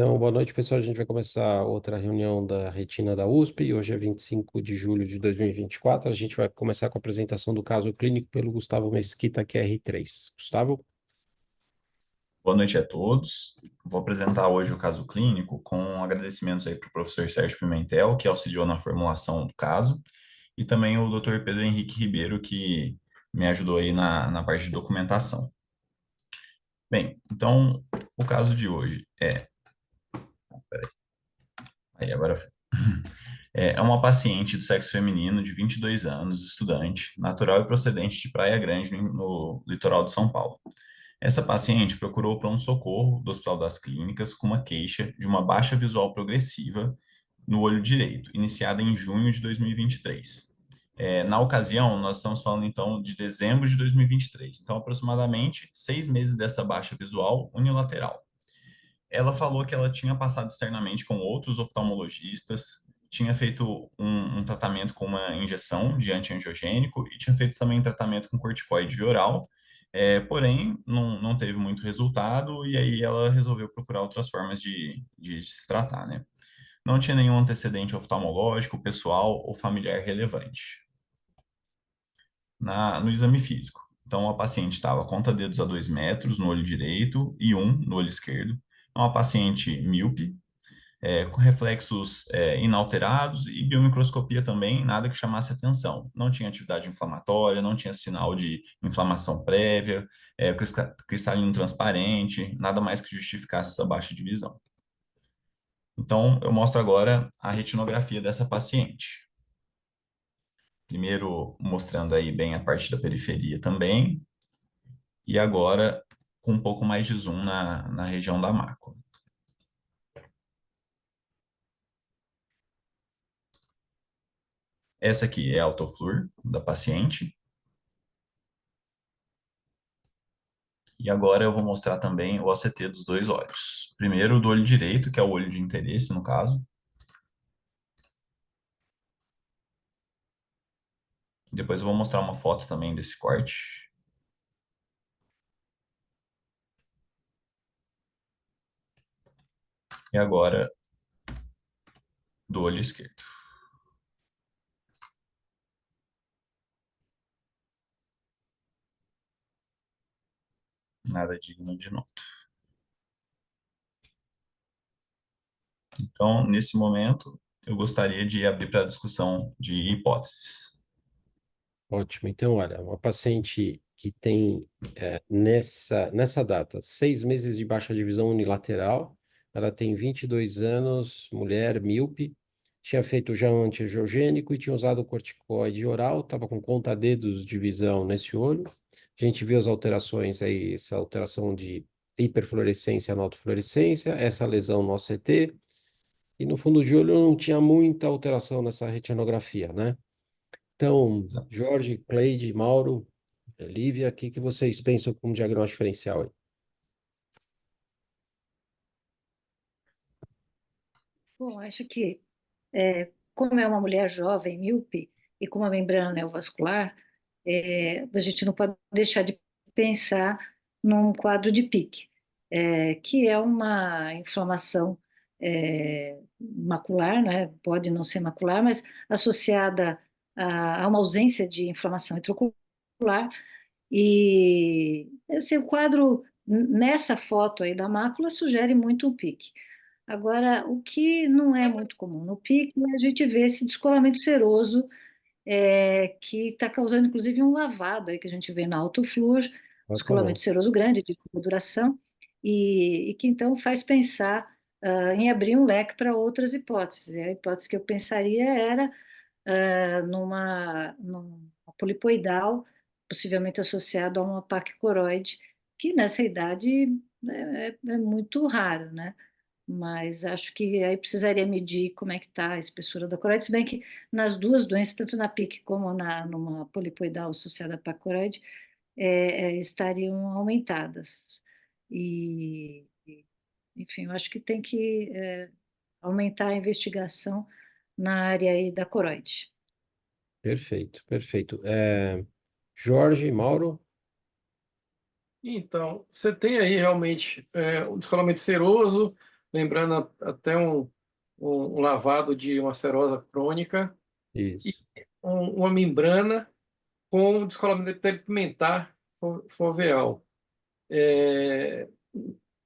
Então, boa noite, pessoal. A gente vai começar outra reunião da retina da USP. Hoje é 25 de julho de 2024. A gente vai começar com a apresentação do caso clínico pelo Gustavo Mesquita, QR3. Gustavo? Boa noite a todos. Vou apresentar hoje o caso clínico com agradecimentos aí para o professor Sérgio Pimentel, que auxiliou na formulação do caso, e também o Dr. Pedro Henrique Ribeiro, que me ajudou aí na parte de documentação. Bem, então, o caso de hoje aí agora é uma paciente do sexo feminino de 22 anos, estudante, natural e procedente de Praia Grande, no litoral de São Paulo. Essa paciente procurou o pronto-socorro do Hospital das Clínicas com uma queixa de uma baixa visual progressiva no olho direito, iniciada em junho de 2023. Na ocasião, nós estamos falando então de dezembro de 2023, então aproximadamente 6 meses dessa baixa visual unilateral. Ela falou que ela tinha passado externamente com outros oftalmologistas, tinha feito um tratamento com uma injeção de antiangiogênico e tinha feito também tratamento com corticoide oral, porém não teve muito resultado e aí ela resolveu procurar outras formas de se tratar, né? Não tinha nenhum antecedente oftalmológico, pessoal ou familiar relevante no exame físico. Então, a paciente estava conta-dedos a 2 metros no olho direito e um no olho esquerdo. É uma paciente míope, com reflexos inalterados e biomicroscopia também, nada que chamasse atenção. Não tinha atividade inflamatória, não tinha sinal de inflamação prévia, cristalino transparente, nada mais que justificasse essa baixa de visão. Então, eu mostro agora a retinografia dessa paciente. Primeiro mostrando aí bem a parte da periferia também, e agora com um pouco mais de zoom na região da mácula. Essa aqui é a autoflur da paciente. E agora eu vou mostrar também o OCT dos dois olhos. Primeiro o do olho direito, que é o olho de interesse, no caso. Depois eu vou mostrar uma foto também desse corte. E agora do olho esquerdo. Nada digno de nota. Então, nesse momento, eu gostaria de abrir para a discussão de hipóteses. Ótimo. Então, olha, uma paciente que tem nessa data 6 meses de baixa de visão unilateral, ela tem 22 anos, mulher, míope, tinha feito já um antiangiogênico e tinha usado corticoide oral, estava com conta-dedos de visão nesse olho. A gente viu as alterações aí, essa alteração de hiperfluorescência na autofluorescência, essa lesão no OCT, e no fundo de olho não tinha muita alteração nessa retinografia, né? Então, Jorge, Cleide, Mauro, Lívia, o que que vocês pensam como diagnóstico diferencial aí? Bom, acho que, como é uma mulher jovem, míope, e com uma membrana neovascular, a gente não pode deixar de pensar num quadro de PIC, que é uma inflamação macular, né? Pode não ser macular, mas associada a uma ausência de inflamação intraocular. E esse quadro, nessa foto aí da mácula, sugere muito um PIC. Agora, o que não é muito comum no PIC é a gente ver esse descolamento seroso, que está causando, inclusive, um lavado aí que a gente vê na autoflúor, descolamento Exatamente. seroso grande, de curta duração, e que então faz pensar em abrir um leque para outras hipóteses. E a hipótese que eu pensaria era numa polipoidal, possivelmente associado a uma paquicoroide, que nessa idade é muito raro, né? Mas acho que aí precisaria medir como é que está a espessura da coroide, se bem que nas duas doenças, tanto na PIC como numa polipoidal associada à paquicoroide, estariam aumentadas. Enfim, eu acho que tem que aumentar a investigação na área aí da coroide. Perfeito, perfeito. Jorge, Mauro, Então, você tem aí realmente um descolamento seroso, lembrando até um lavado de uma serose crônica e Isso. uma membrana com descolamento epitelial foveal. É,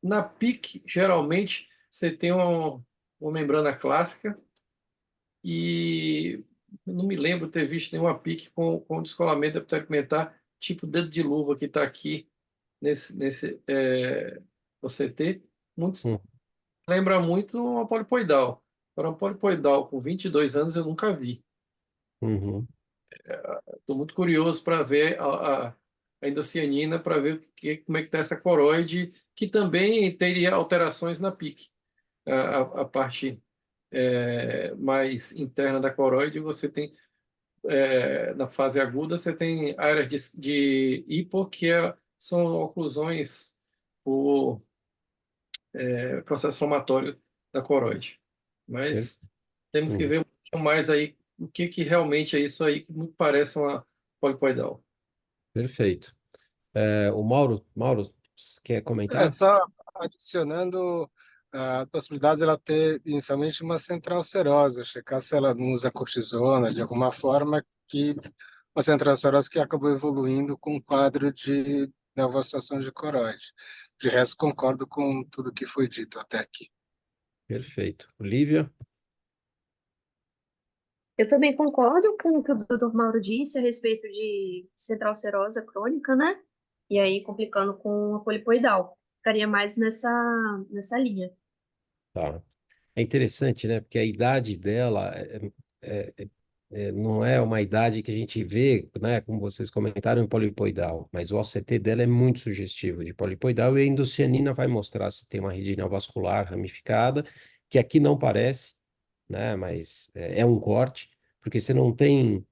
na PIC, geralmente, você tem uma membrana clássica e eu não me lembro ter visto nenhuma PIC com descolamento epitelial tipo dedo de luva que está aqui nesse OCT. Muitos, Hum, lembra muito uma polipoidal. Para uma polipoidal com 22 anos eu nunca vi. uhum, Estou muito curioso para ver a endocianina, para ver como é que está essa coroide, que também teria alterações na PIC. A parte mais interna da coroide, você tem, na fase aguda, você tem áreas de hipo, são oclusões por processo inflamatório da coroide. per- Mas temos que uhum, ver um pouquinho mais aí o que realmente é isso aí, que muito parece uma polipoidal. perfeito. O Mauro, quer comentar? Só adicionando a possibilidade de ela ter inicialmente uma central serosa, checar se ela não usa cortisona de alguma forma, que uma central serosa que acabou evoluindo com um quadro de neovastação de coroide. De resto, concordo com tudo que foi dito até aqui. Perfeito. Olivia? Eu também concordo com o que o doutor Mauro disse a respeito de central serosa crônica, né? E aí complicando com a polipoidal. Ficaria mais nessa linha. Tá. É interessante, né? Porque a idade dela é- é- não é uma idade que a gente vê, né? Como vocês comentaram, em polipoidal, mas o OCT dela é muito sugestivo de polipoidal e a endocianina vai mostrar se tem uma rede neovascular ramificada, que aqui não parece, né? Mas é um corte, porque você não tem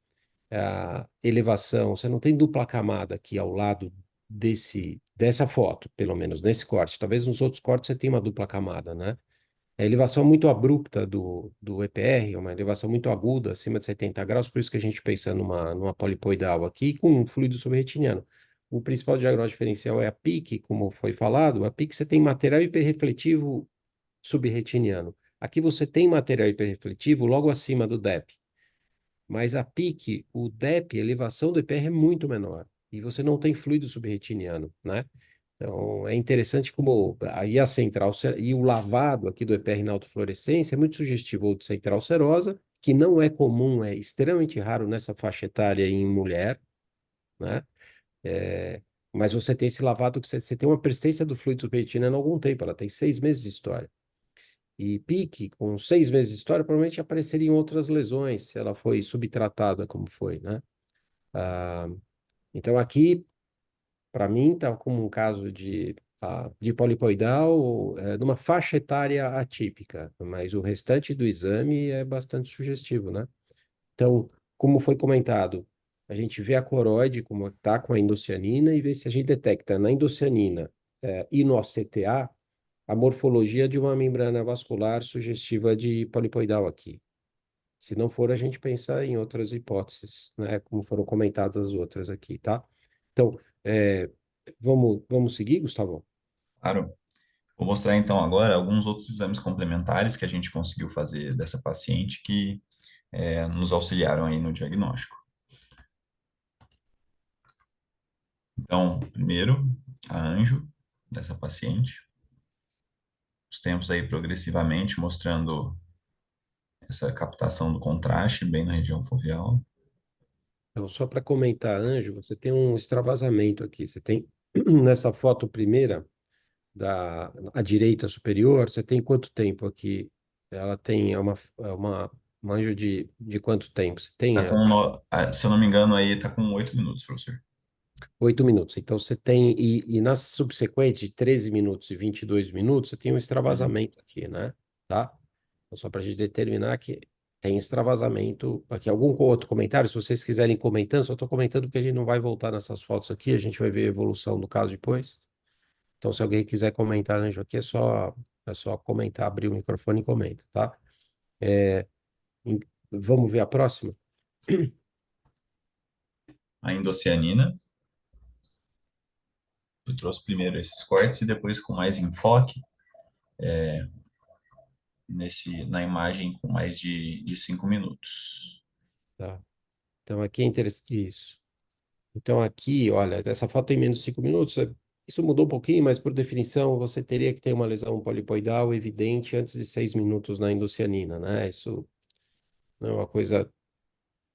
elevação, você não tem dupla camada aqui ao lado dessa foto, pelo menos nesse corte. Talvez nos outros cortes você tenha uma dupla camada, né? A elevação muito abrupta do EPR, uma elevação muito aguda, acima de 70 graus, por isso que a gente pensa numa polipoidal aqui com um fluido subretiniano. O principal diagnóstico diferencial é a PIC, como foi falado. A PIC você tem material hiperrefletivo subretiniano. Aqui você tem material hiperrefletivo logo acima do DEP. Mas a PIC, o DEP, a elevação do EPR é muito menor. E você não tem fluido subretiniano, né? Então, é interessante como aí a central e o lavado aqui do EPR na autofluorescência é muito sugestivo ou de central serosa, que não é comum, é extremamente raro nessa faixa etária em mulher, né? É, mas você tem esse lavado que você tem uma persistência do fluido subretiniano há algum tempo, ela tem 6 meses de história. E pique, com 6 meses de história, provavelmente apareceria em outras lesões, se ela foi subtratada como foi, né? Ah, então aqui para mim, está como um caso de polipoidal, numa faixa etária atípica, mas o restante do exame é bastante sugestivo, né? Então, como foi comentado, a gente vê a coroide como está com a endocianina e vê se a gente detecta na endocianina e no OCTA a morfologia de uma membrana vascular sugestiva de polipoidal aqui. Se não for, a gente pensa em outras hipóteses, né? Como foram comentadas as outras aqui, tá? Então, é, vamos seguir, Gustavo? Claro. Vou mostrar então agora alguns outros exames complementares que a gente conseguiu fazer dessa paciente que nos auxiliaram aí no diagnóstico. Então, primeiro, a anjo dessa paciente. Os tempos aí progressivamente mostrando essa captação do contraste bem na região foveal. Então, só para comentar, Anjo, você tem um extravasamento aqui. Você tem nessa foto primeira, à direita superior, você tem quanto tempo aqui? Ela tem uma anjo de quanto tempo? Você tem Tá com, se eu não me engano, aí tá com 8 minutos, professor. 8 minutos. Então, você tem, e nas subsequentes, de 13 minutos e 22 minutos, você tem um Uhum. extravasamento aqui, né? Tá? Então, só para a gente determinar que tem extravasamento aqui. Algum outro comentário? Se vocês quiserem comentando, só estou comentando porque a gente não vai voltar nessas fotos aqui, a gente vai ver a evolução do caso depois. Então, se alguém quiser comentar, Anjo, aqui é só comentar, abrir o microfone e comenta, tá? É, em- vamos ver a próxima? A endocianina. Eu trouxe primeiro esses cortes e depois com mais enfoque na imagem com mais de 5 minutos. Tá. Então aqui é interessante isso. Então aqui, olha, essa foto tem menos de 5 minutos. Isso mudou um pouquinho, mas por definição você teria que ter uma lesão polipoidal evidente antes de 6 minutos na indocianina, né? Isso não é uma coisa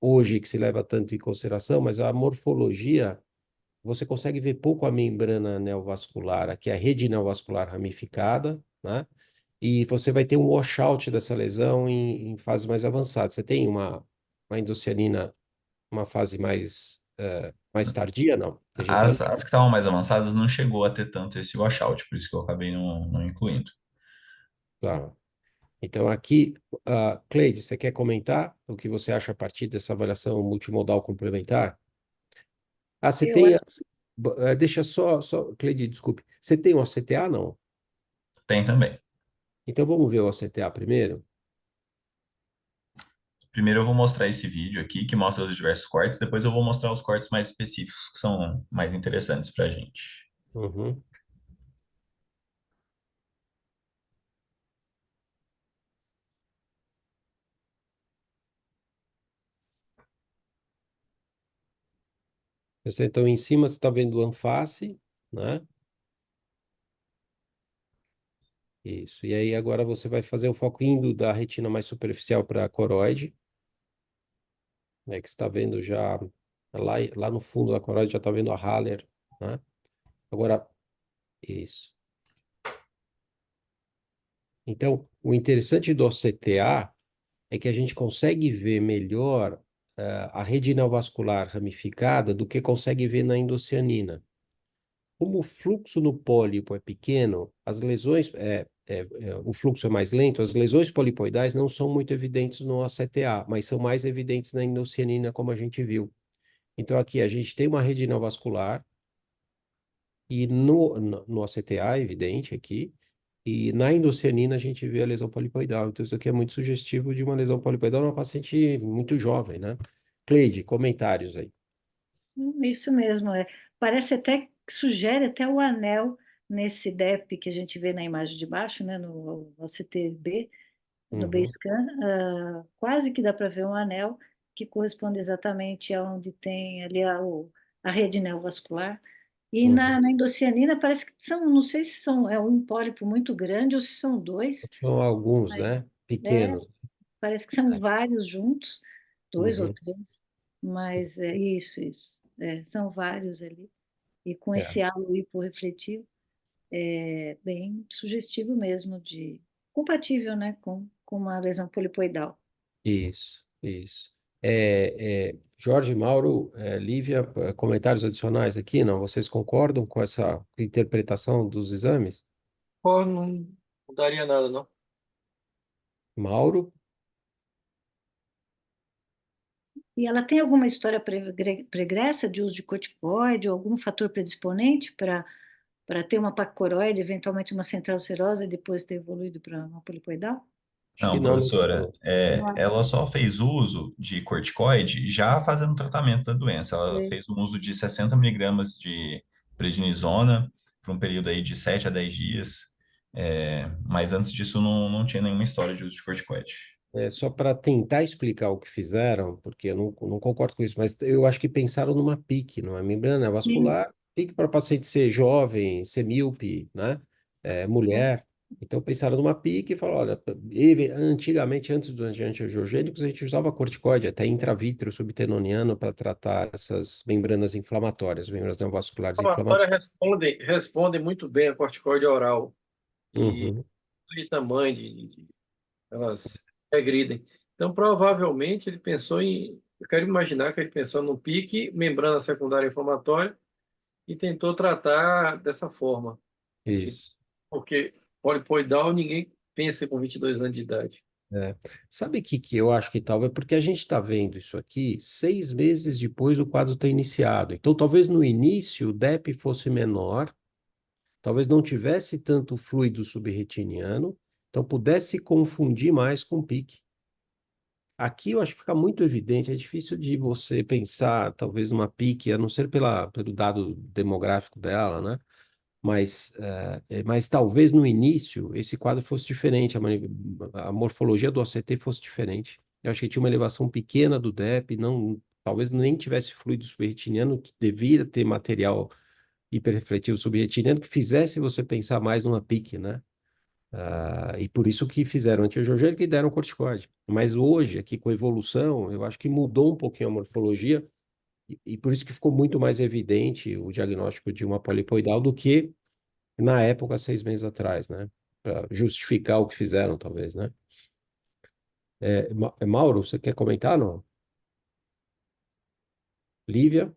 hoje que se leva tanto em consideração, mas a morfologia, você consegue ver pouco a membrana neovascular, aqui é a rede neovascular ramificada, né? E você vai ter um washout dessa lesão em fases mais avançadas. Você tem uma indocianina, uma fase mais tardia, não? Vegetando? As que estavam mais avançadas não chegou a ter tanto esse washout, por isso que eu acabei não incluindo. Claro. Então, aqui, Cleide, você quer comentar o que você acha a partir dessa avaliação multimodal complementar? Você Eu tem. acho Deixa Cleide, desculpe. Você tem o OCTA, não? Tem também. Então, vamos ver o OCTA primeiro? Primeiro eu vou mostrar esse vídeo aqui, que mostra os diversos cortes, depois eu vou mostrar os cortes mais específicos, que são mais interessantes para a gente. Uhum. Então, em cima você está vendo o anface, né? Isso. E aí, agora você vai fazer o foco indo da retina mais superficial para a coroide, né? Que você está vendo já lá no fundo da coroide, já está vendo a Haller, né? Agora, isso. Então, o interessante do CTA é que a gente consegue ver melhor a rede neovascular ramificada do que consegue ver na endocianina. Como o fluxo no pólipo é pequeno, as lesões, o fluxo é mais lento, as lesões polipoidais não são muito evidentes no ACTA, mas são mais evidentes na endocianina, como a gente viu. Então, aqui a gente tem uma rede neovascular, e no ACTA, é evidente aqui, e na endocianina a gente vê a lesão polipoidal. Então, isso aqui é muito sugestivo de uma lesão polipoidal numa paciente muito jovem, né? Cleide, comentários aí. isso mesmo. Parece até que sugere até o anel nesse DEP que a gente vê na imagem de baixo, né, no CTB, no Uhum, B-scan, quase que dá para ver um anel que corresponde exatamente aonde tem ali a rede neovascular. E uhum. na endocianina parece que são, não sei se é um pólipo muito grande ou se são dois, São alguns, mas né? é, Pequenos. parece que são vários juntos, dois ou Uhum. três, mas é isso, são vários ali. E com É. esse halo hiporrefletivo, é bem sugestivo mesmo, compatível, né, com uma lesão polipoidal. Isso, isso. Jorge, Mauro, Lívia, comentários adicionais aqui? Não? Vocês concordam com essa interpretação dos exames? Pô, não mudaria nada, não. Mauro? E ela tem alguma história pregressa de uso de corticoide ou algum fator predisponente para ter uma pacoroide, eventualmente uma central serosa e depois ter evoluído para uma polipoidal? Acho que Não, não, não professora, falou. ela só fez uso de corticoide já fazendo tratamento da doença. Ela É. fez um uso de 60 miligramas de prednisona por um período aí de 7 a 10 dias, mas antes disso não tinha nenhuma história de uso de corticoide. Só para tentar explicar o que fizeram, porque eu não concordo com isso, mas eu acho que pensaram numa PIC, numa membrana Sim. vascular, PIC para paciente ser jovem, ser míope, né? Mulher. Então pensaram numa PIC e falaram, olha, antigamente, antes dos antiangiogênicos, a gente usava corticoide, até intravítero subtenoniano para tratar essas membranas inflamatórias, membranas neovasculares A inflamatória inflamatórias. responde muito bem a corticoide oral e Uhum, de tamanho, elas regridem. Então, provavelmente, ele pensou eu quero imaginar que ele pensou no pique, membrana secundária inflamatória, e tentou tratar dessa forma. isso. Porque polipoidal ninguém pensa com 22 anos de idade. É. Sabe o que eu acho que talvez, porque a gente está vendo isso aqui 6 meses depois do quadro ter iniciado. Então, talvez no início o DEP fosse menor, talvez não tivesse tanto fluido subretiniano, então pudesse confundir mais com PIC. Aqui eu acho que fica muito evidente, é difícil de você pensar, talvez, numa PIC, a não ser pelo dado demográfico dela, né? mas talvez no início esse quadro fosse diferente, a morfologia do OCT fosse diferente. Eu acho que tinha uma elevação pequena do DEP, não, talvez nem tivesse fluido subretiniano, que devia ter material hiperrefletivo subretiniano que fizesse você pensar mais numa PIC, né? E por isso que fizeram antiangiogênico e deram corticoide. Mas hoje, aqui com a evolução, eu acho que mudou um pouquinho a morfologia e por isso que ficou muito mais evidente o diagnóstico de uma polipoidal do que na época, 6 meses atrás, né? Para justificar o que fizeram, talvez, né? Mauro, você quer comentar, não? Lívia?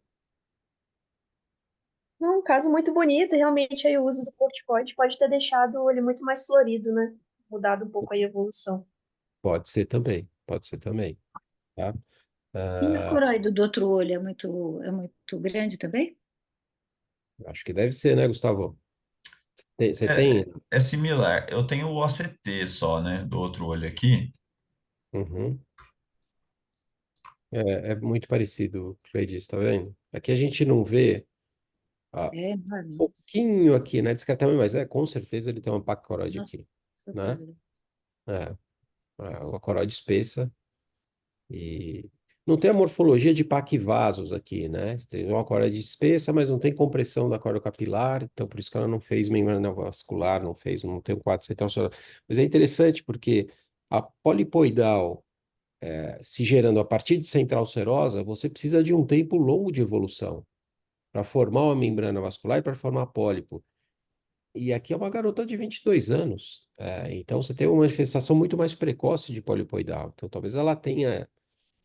Um caso muito bonito, e realmente aí o uso do corticoide pode ter deixado ele muito mais florido, né? Mudado um pouco aí a evolução. Pode ser também, tá? E a Ah, coroide do outro olho é muito grande também? acho que deve ser, né, Gustavo? Você tem? É similar. Eu tenho o OCT só, né, do outro olho aqui. Uhum. É muito parecido, o que ele disse, tá vendo? Aqui a gente não vê É enorme. pouquinho aqui, né? Descartável, mas com certeza ele tem uma placa coroide Nossa, aqui, super né? grande. É, uma coroide espessa e não tem a morfologia de paquivasos aqui, né? Você tem uma coroide espessa, mas não tem compressão da coroa capilar, então por isso que ela não fez membrana vascular, não tem um quadro central sonoro. Mas é interessante porque a polipoidal se gerando a partir de central serosa, você precisa de um tempo longo de evolução para formar uma membrana vascular e para formar pólipo. E aqui é uma garota de 22 anos. Então você tem uma manifestação muito mais precoce de polipoidal. Então talvez ela tenha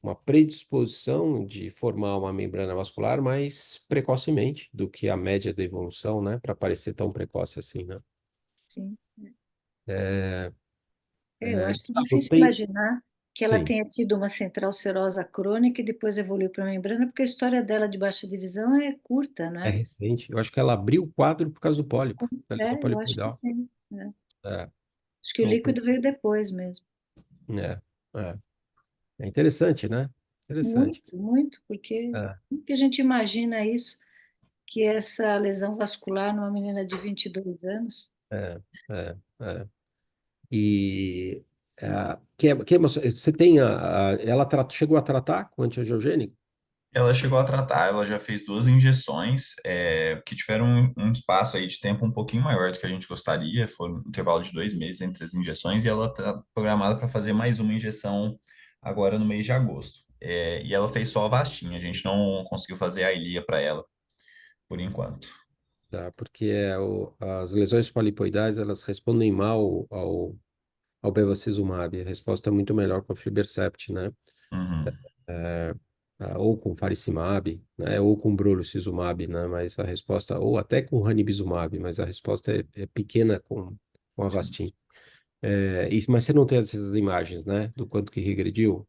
uma predisposição de formar uma membrana vascular mais precocemente do que a média da evolução, né? Para parecer tão precoce assim, né? Sim. É, Eu acho Gustavo, difícil tem... imaginar que ela Sim, tenha tido uma central serosa crônica e depois evoluiu para membrana, porque a história dela de baixa divisão é curta, é né? recente. Eu acho que ela abriu o quadro por causa do pólipo, da lesão Eu acho que polipoidal. sim, né? É, Acho que o então, líquido veio depois mesmo. é, é. É interessante, né? Interessante. Muito, muito, porque É, como que a gente imagina isso, que essa lesão vascular numa menina de 22 anos? é, é. E você tem ela chegou a tratar com antiangiogênico? Ela chegou a tratar, ela já fez 2 injeções, que tiveram um espaço aí de tempo um pouquinho maior do que a gente gostaria, foi um intervalo de 2 meses entre as injeções, e ela está programada para fazer mais uma injeção agora no mês de agosto. E ela fez só a Avastin, a gente não conseguiu fazer a Ilia para ela, por enquanto. Tá? Porque as lesões polipoidais elas respondem mal ao bevacizumab. A resposta é muito melhor com a aflibercept, né? Uhum. É, ou com faricimab, né? Ou com brolucizumab, né? Mas a resposta, ou até com ranibizumab, mas a resposta é pequena com Avastin. Mas você não tem essas imagens, né? Do quanto que regrediu?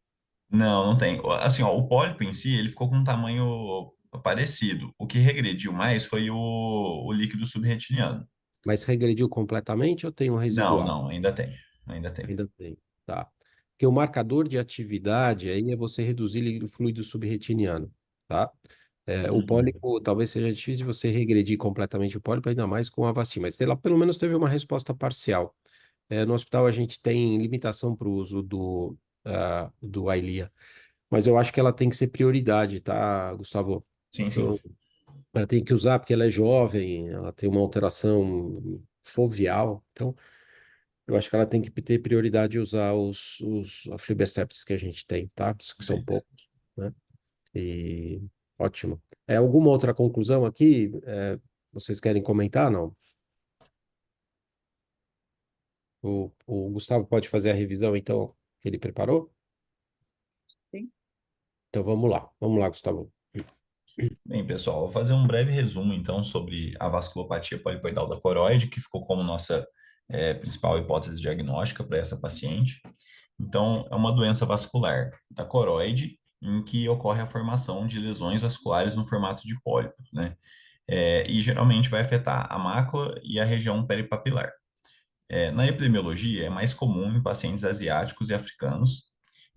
Não, não tem. Assim, ó, o pólipo em si, ele ficou com um tamanho parecido. O que regrediu mais foi o líquido subretiniano. Mas regrediu completamente ou tem um Não, residual? não, ainda tem. Ainda tem. Ainda tem. Tá. Porque o marcador de atividade aí é você reduzir o fluido subretiniano, tá? O Uhum. pólipo, talvez seja difícil de você regredir completamente o pólipo, ainda mais com a Avastin, mas ela pelo menos teve uma resposta parcial. No hospital a gente tem limitação para o uso do Eylea, mas eu acho que ela tem que ser prioridade, tá, Gustavo? Sim, sim. Então, ela tem que usar porque ela é jovem, ela tem uma alteração foveal, então eu acho que ela tem que ter prioridade de usar os aflibercepts que a gente tem, tá? Que são Perfeito. poucos, né? E ótimo. Alguma outra conclusão aqui? Vocês querem comentar, não? O Gustavo pode fazer a revisão, então, que ele preparou? Sim. Então vamos lá. Vamos lá, Gustavo. Bem, pessoal, vou fazer um breve resumo, então, sobre a vasculopatia polipoidal da coroide, que ficou como nossa principal hipótese diagnóstica para essa paciente. Então, é uma doença vascular da coroide, em que ocorre a formação de lesões vasculares no formato de pólipo, né? E geralmente vai afetar a mácula e a região peripapilar. Na epidemiologia, é mais comum em pacientes asiáticos e africanos,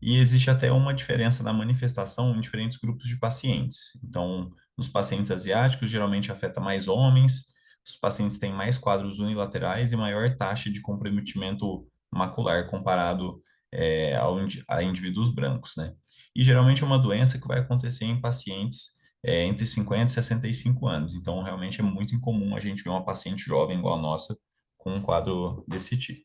e existe até uma diferença na manifestação em diferentes grupos de pacientes. Então, nos pacientes asiáticos, geralmente afeta mais homens, os pacientes têm mais quadros unilaterais e maior taxa de comprometimento macular comparado a indivíduos brancos, né? E geralmente é uma doença que vai acontecer em pacientes entre 50 e 65 anos. Então, realmente é muito incomum a gente ver uma paciente jovem igual a nossa com um quadro desse tipo.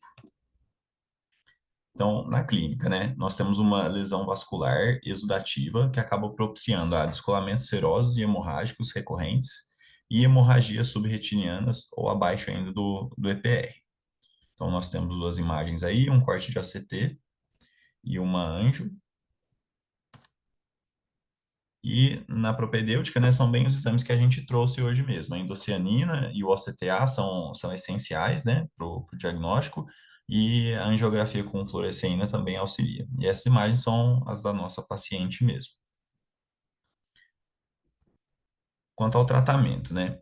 Então, na clínica, né, nós temos uma lesão vascular exudativa que acaba propiciando descolamentos serosos e hemorrágicos recorrentes e hemorragias subretinianas ou abaixo ainda do EPR. Então, nós temos duas imagens aí, um corte de ACT e uma anjo. E na propedêutica, né, são bem os exames que a gente trouxe hoje mesmo. A endocianina e o OCTA são essenciais, né, para o diagnóstico, e a angiografia com fluoresceína também auxilia. E essas imagens são as da nossa paciente mesmo. Quanto ao tratamento, né,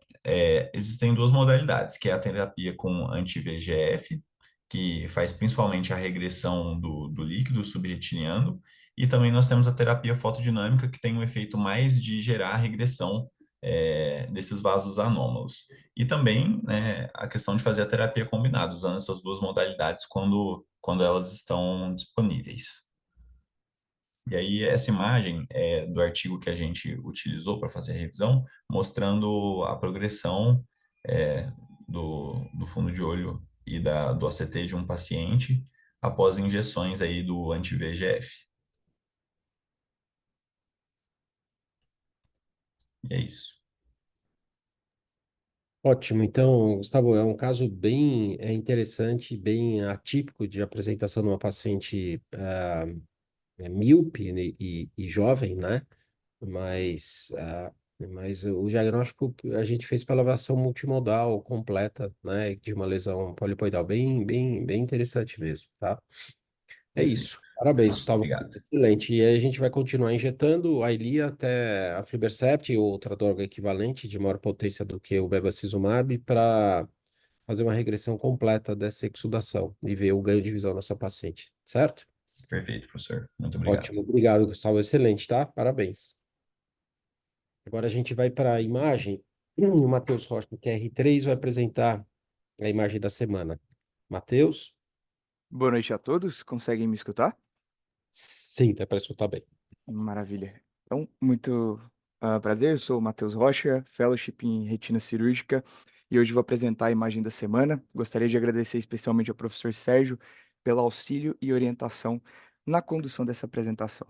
existem duas modalidades, que é a terapia com anti-VEGF, que faz principalmente a regressão do líquido subretiniano, e também nós temos a terapia fotodinâmica, que tem um efeito mais de gerar a regressão desses vasos anômalos. E também, né, a questão de fazer a terapia combinada, usando essas duas modalidades quando elas estão disponíveis. E aí, essa imagem é do artigo que a gente utilizou para fazer a revisão, mostrando a progressão do fundo de olho e do ACT de um paciente após injeções aí do anti-VEGF. E é isso. Ótimo. Então, Gustavo, é um caso bem interessante, bem atípico de apresentação de uma paciente míope, né, e jovem, né? Mas o diagnóstico a gente fez pela avaliação multimodal completa, né? De uma lesão polipoidal, bem interessante mesmo, tá? É Perfeito. isso. Parabéns, Gustavo. Obrigado. Excelente. E aí a gente vai continuar injetando a Eylea até a aflibercept, outra droga equivalente de maior potência do que o bevacizumab, para fazer uma regressão completa dessa exudação e ver o ganho de visão nessa paciente, certo? Perfeito, professor. Muito obrigado. Ótimo. Obrigado, Gustavo. Excelente, tá? Parabéns. Agora a gente vai para a imagem. O Matheus Rocha, do QR3, vai apresentar a imagem da semana. Matheus? Boa noite a todos, conseguem me escutar? Sim, tá para escutar bem. Maravilha. Então, muito prazer, eu sou o Matheus Rocha, Fellowship em Retina Cirúrgica, e hoje vou apresentar a imagem da semana. Gostaria de agradecer especialmente ao professor Sérgio pelo auxílio e orientação na condução dessa apresentação.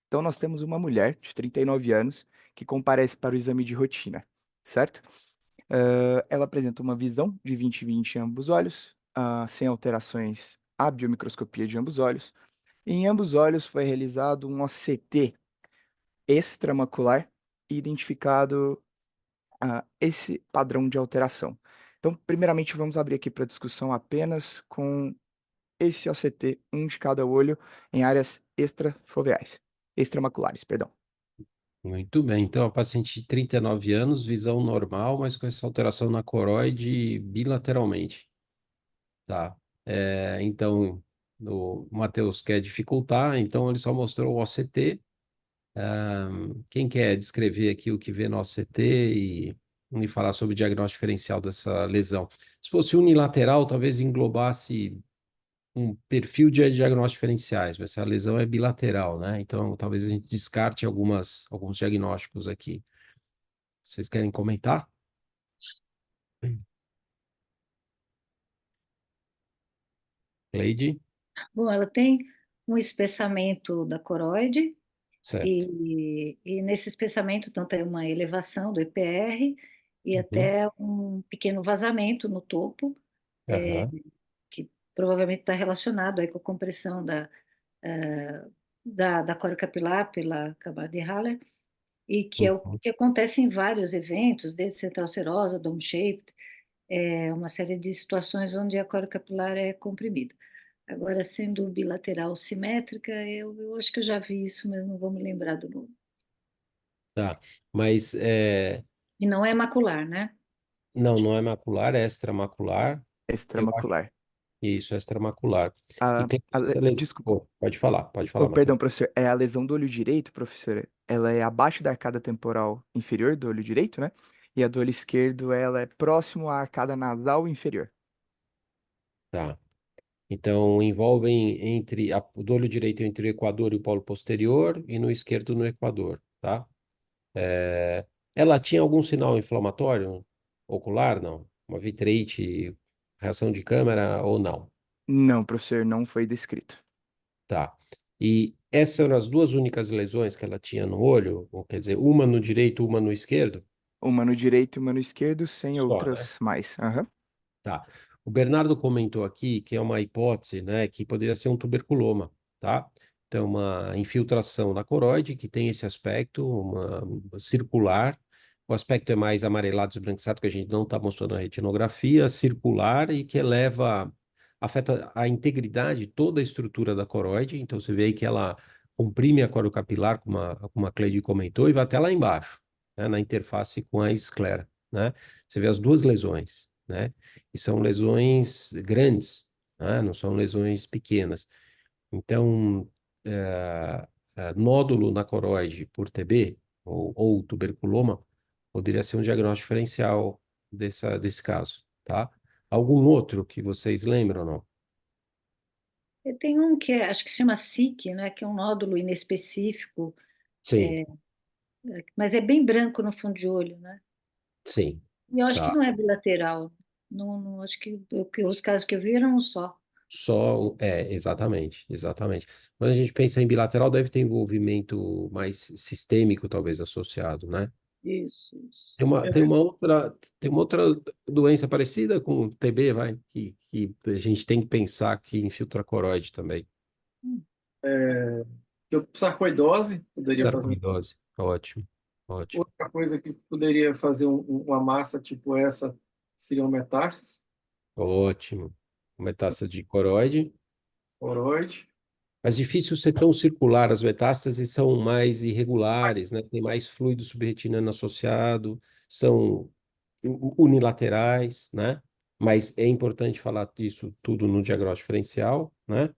Então, nós temos uma mulher de 39 anos que comparece para o exame de rotina, certo? Ela apresenta uma visão de 20/20 em ambos os olhos, sem alterações à biomicroscopia de ambos os olhos. Em ambos os olhos foi realizado um OCT extramacular e identificado esse padrão de alteração. Então, primeiramente, vamos abrir aqui para discussão apenas com esse OCT, um de cada olho, em áreas extramaculares, perdão. Muito bem. Então, a paciente de 39 anos, visão normal, mas com essa alteração na coroide bilateralmente. Tá. Então, o Matheus quer dificultar, então ele só mostrou o OCT. Quem quer descrever aqui o que vê no OCT e falar sobre o diagnóstico diferencial dessa lesão? Se fosse unilateral, talvez englobasse um perfil de diagnósticos diferenciais, mas essa lesão é bilateral, né? Então, talvez a gente descarte alguns diagnósticos aqui. Vocês querem comentar? Cleide? Bom, ela tem um espessamento da coroide Certo. e nesse espessamento então tem uma elevação do EPR e Uhum. até um pequeno vazamento no topo, Aham. que provavelmente está relacionado aí com a compressão da coro capilar pela camada de Haller, e que é o Uhum. que acontece em vários eventos, desde central serosa, dome shaped, uma série de situações onde a coro capilar é comprimida. Agora, sendo bilateral simétrica, eu acho que eu já vi isso, mas não vou me lembrar do nome. Tá. Mas E não é macular, né? não é macular, é extramacular. Eu acho Extramacular. isso, extramacular. E A, tem a, essa le- lesão. desculpa, Pode falar, Matheus. perdão, professor, é a lesão do olho direito, professor, ela é abaixo da arcada temporal inferior do olho direito, né? e a do olho esquerdo ela é próximo à arcada nasal inferior. Tá. Então, envolvem o do olho direito entre o equador e o polo posterior e no esquerdo no equador, tá? É, ela tinha algum sinal inflamatório ocular, não? Uma vitrite, reação de câmera ou não? Não, professor, não foi descrito. Tá. E essas eram as duas únicas lesões que ela tinha no olho? Ou quer dizer, uma no direito, uma no esquerdo? Uma no direito e uma no esquerdo, sem Só, né? outras mais. Aham. Tá. O Bernardo comentou aqui que é uma hipótese, né, que poderia ser um tuberculoma, tá? Então, uma infiltração da coroide que tem esse aspecto, uma circular. O aspecto é mais amarelado, esbranquiçado, que a gente não está mostrando na retinografia, circular e que afeta a integridade, toda a estrutura da coroide. Então, você vê aí que ela comprime a corocapilar, como a Cleide comentou, e vai até lá embaixo, né, na interface com a esclera, né? Você vê as duas lesões, né? E são lesões grandes, né? Não são lesões pequenas. Então, nódulo na coroide por TB ou tuberculoma poderia ser um diagnóstico diferencial desse caso, tá? Algum outro que vocês lembram, não? E tem um que acho que se chama SIC, né, que é um nódulo inespecífico, Sim, mas é bem branco no fundo de olho, né? sim, E eu acho que tá. não é bilateral. Não, acho que os casos que eu vi eram um só. Exatamente, exatamente. Quando a gente pensa em bilateral, deve ter envolvimento mais sistêmico, talvez, associado, né? Isso, isso. Tem uma, tem uma outra doença parecida com o TB, vai, que a gente tem que pensar que infiltra a coroide também. É, sarcoidose poderia fazer. Sarcoidose. Ótimo, ótimo. Outra coisa que poderia fazer uma massa tipo essa seria uma metástase, Ótimo. Metástase de coroide. coroide. Mas difícil ser tão circular. As metástases são mais irregulares, né? Tem mais fluido subretinano associado, são unilaterais, né? Mas é importante falar disso tudo no diagnóstico diferencial, né?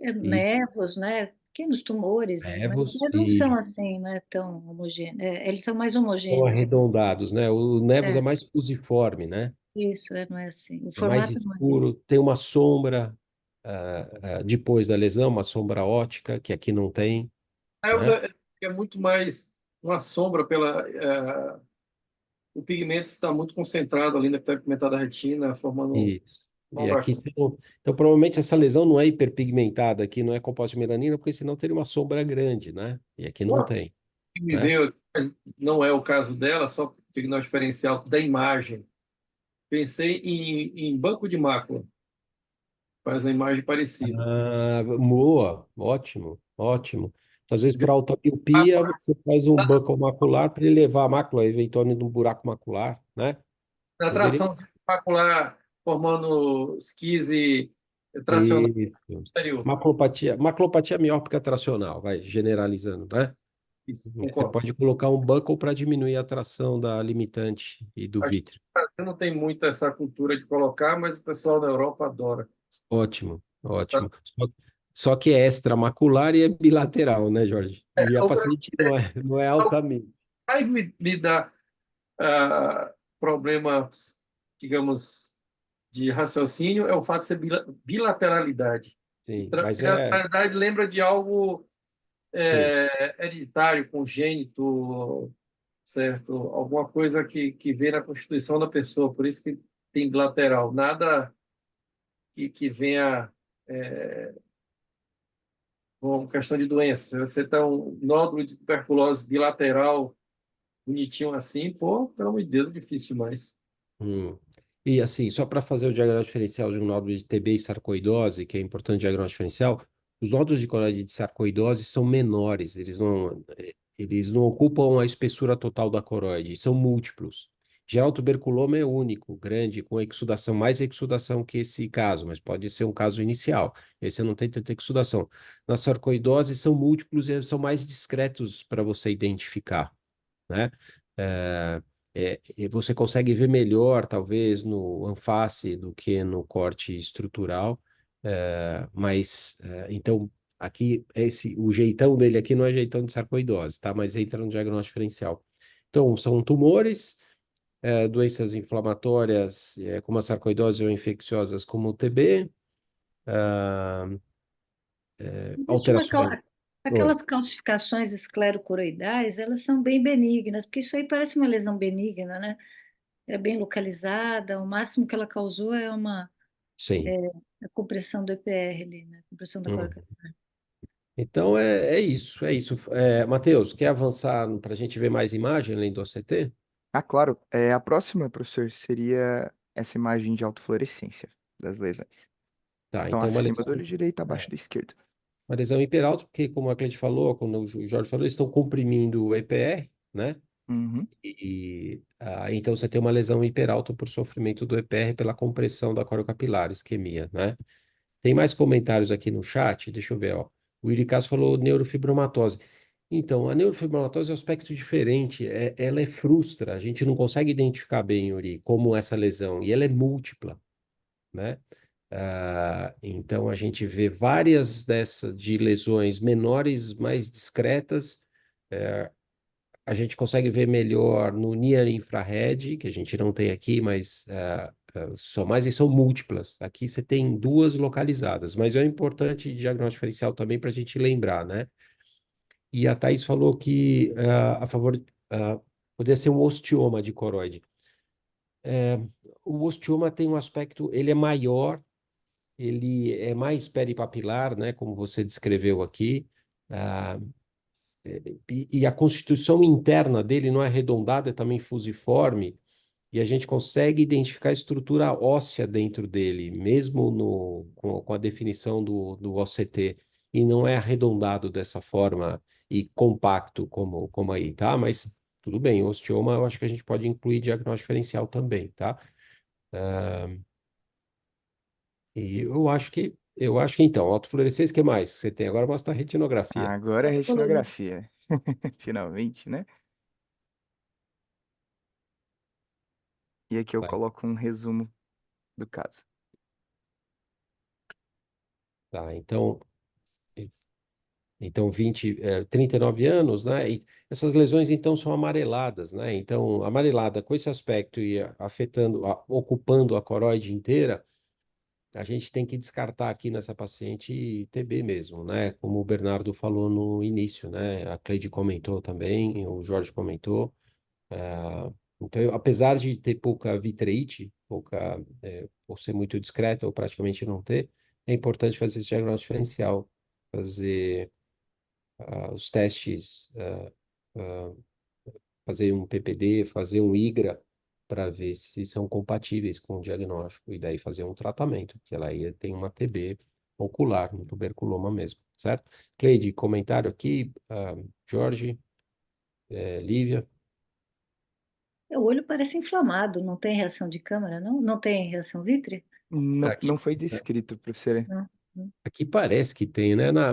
E Nevos, né? Pequenos tumores, mas nevos não são e assim, né? Tão homogêneos. Eles são mais são homogêneos. arredondados, né? O nevos é É, mais fusiforme, né? isso, não é assim. O É mais formato não é. escuro, tem uma sombra depois da lesão, uma sombra ótica, que aqui não tem, Neves né? é muito mais uma sombra o pigmento está muito concentrado ali na pigmentada da retina, formando E, e sombra. aqui, então, provavelmente essa lesão não é hiperpigmentada, aqui não é composta de melanina, porque senão teria uma sombra grande, né? E aqui não Uma tem, que me né? veio, não é o caso dela, só diagnóstico diferencial da imagem. Pensei em banco de mácula, faz uma imagem parecida. Ah, boa, ótimo, ótimo. Às vezes, para alta Ah, miopia, você faz um buccal macular para ele levar a mácula, eventualmente, num buraco macular, né? na Poderia. tração macular, formando esquise tracional Isso. posterior. Maculopatia miópica tracional, vai generalizando, né? Isso, Você concordo. pode colocar um buccal para diminuir a tração da limitante e do Acho que vítreo. no Brasil não tem muito essa cultura de colocar, mas o pessoal da Europa adora. Ótimo, Tá? ótimo. Só que é extramacular e é bilateral, né, Jorge? E a O paciente não é altamente. que me dá problemas, digamos, de raciocínio é o fato de ser bilateralidade. Sim, Então, mas bilateralidade lembra de algo sim. hereditário, congênito, certo? Alguma coisa que vem na constituição da pessoa, por isso que tem bilateral. Nada que venha com questão de doença. Se você tem um nódulo de tuberculose bilateral bonitinho assim, pô, pelo amor de Deus, é difícil demais. Hum. E assim, só para fazer o diagnóstico diferencial de um nódulo de TB e sarcoidose, que é importante o diagnóstico diferencial, os nódulos de coroide de sarcoidose são menores, eles não ocupam a espessura total da coroide, são múltiplos. Já o tuberculoma é único, grande, com exudação, mais exudação que esse caso, mas pode ser um caso inicial. Esse não tem tanta exudação. Na sarcoidose são múltiplos e são mais discretos para você identificar, né? É, e você consegue ver melhor, talvez, no anface do que no corte estrutural, mas, então, aqui, o jeitão dele aqui não é jeitão de sarcoidose, tá? Mas entra no diagnóstico diferencial. Então, são tumores, doenças inflamatórias, como a sarcoidose ou infecciosas como o TB, ah, Existe alterações. Oi. aquelas calcificações esclerocoroidais, elas são bem benignas, porque isso aí parece uma lesão benigna, né? É bem localizada, o máximo que ela causou é Sim. a compressão do EPR ali, né? Compressão da Hum. cólica. Então, é isso, é isso. Matheus, quer avançar para a gente ver mais imagem além do OCT? Ah, claro. A próxima, professor, seria essa imagem de autofluorescência das lesões. Tá, Então, então acima do olho direito, é, abaixo do esquerdo. uma lesão hiperalta, porque, como a Cleide falou, como o Jorge falou, eles estão comprimindo o EPR, né? Uhum. Então você tem uma lesão hiperalta por sofrimento do EPR pela compressão da coriocapilar, isquemia, né? Tem mais comentários aqui no chat, deixa eu ver, ó. O Iricas falou neurofibromatose. Então, a neurofibromatose é um aspecto diferente, ela frustra, a gente não consegue identificar bem, Yuri, como essa lesão, e ela é múltipla, né? Então, a gente vê várias dessas de lesões menores, mais discretas, a gente consegue ver melhor no Near Infrared, que a gente não tem aqui, mas são mais e são múltiplas. Aqui você tem duas localizadas, mas é importante diagnóstico diferencial também para a gente lembrar, né? E a Thais falou que a favor poderia ser um osteoma de coroide. O osteoma tem um aspecto, ele é maior, ele é mais peripapilar, né? Como você descreveu aqui. Ah, e a constituição interna dele não é arredondada, é também fusiforme, e a gente consegue identificar a estrutura óssea dentro dele, mesmo com a definição do OCT, e não é arredondado dessa forma e compacto como aí, tá? Mas tudo bem, osteoma eu acho que a gente pode incluir diagnóstico diferencial também, tá? E eu acho que então, autofluorescência, o que mais você tem? Agora mostra a retinografia. Agora é retinografia. Finalmente, né? E aqui eu Vai. coloco um resumo do caso. Tá, então 39 anos, né? E essas lesões então são amareladas, né? Então, amarelada com esse aspecto e afetando, ocupando a coroide inteira, a gente tem que descartar aqui nessa paciente TB mesmo, né? Como o Bernardo falou no início, né? A Cleide comentou também, o Jorge comentou. Então, apesar de ter pouca vitreite, por ser muito discreta ou praticamente não ter, é importante fazer esse diagnóstico diferencial, fazer os testes, fazer um PPD, fazer um IGRA, para ver se são compatíveis com o diagnóstico, e daí fazer um tratamento, que ela aí tem uma TB ocular, um tuberculoma mesmo, certo? Cleide, comentário aqui, Jorge, Lívia. O olho parece inflamado, não tem reação de câmara, não? Não tem reação vítrea? Não, Aqui, não foi descrito, professor. Não. Não. aqui parece que tem, né? É, Não,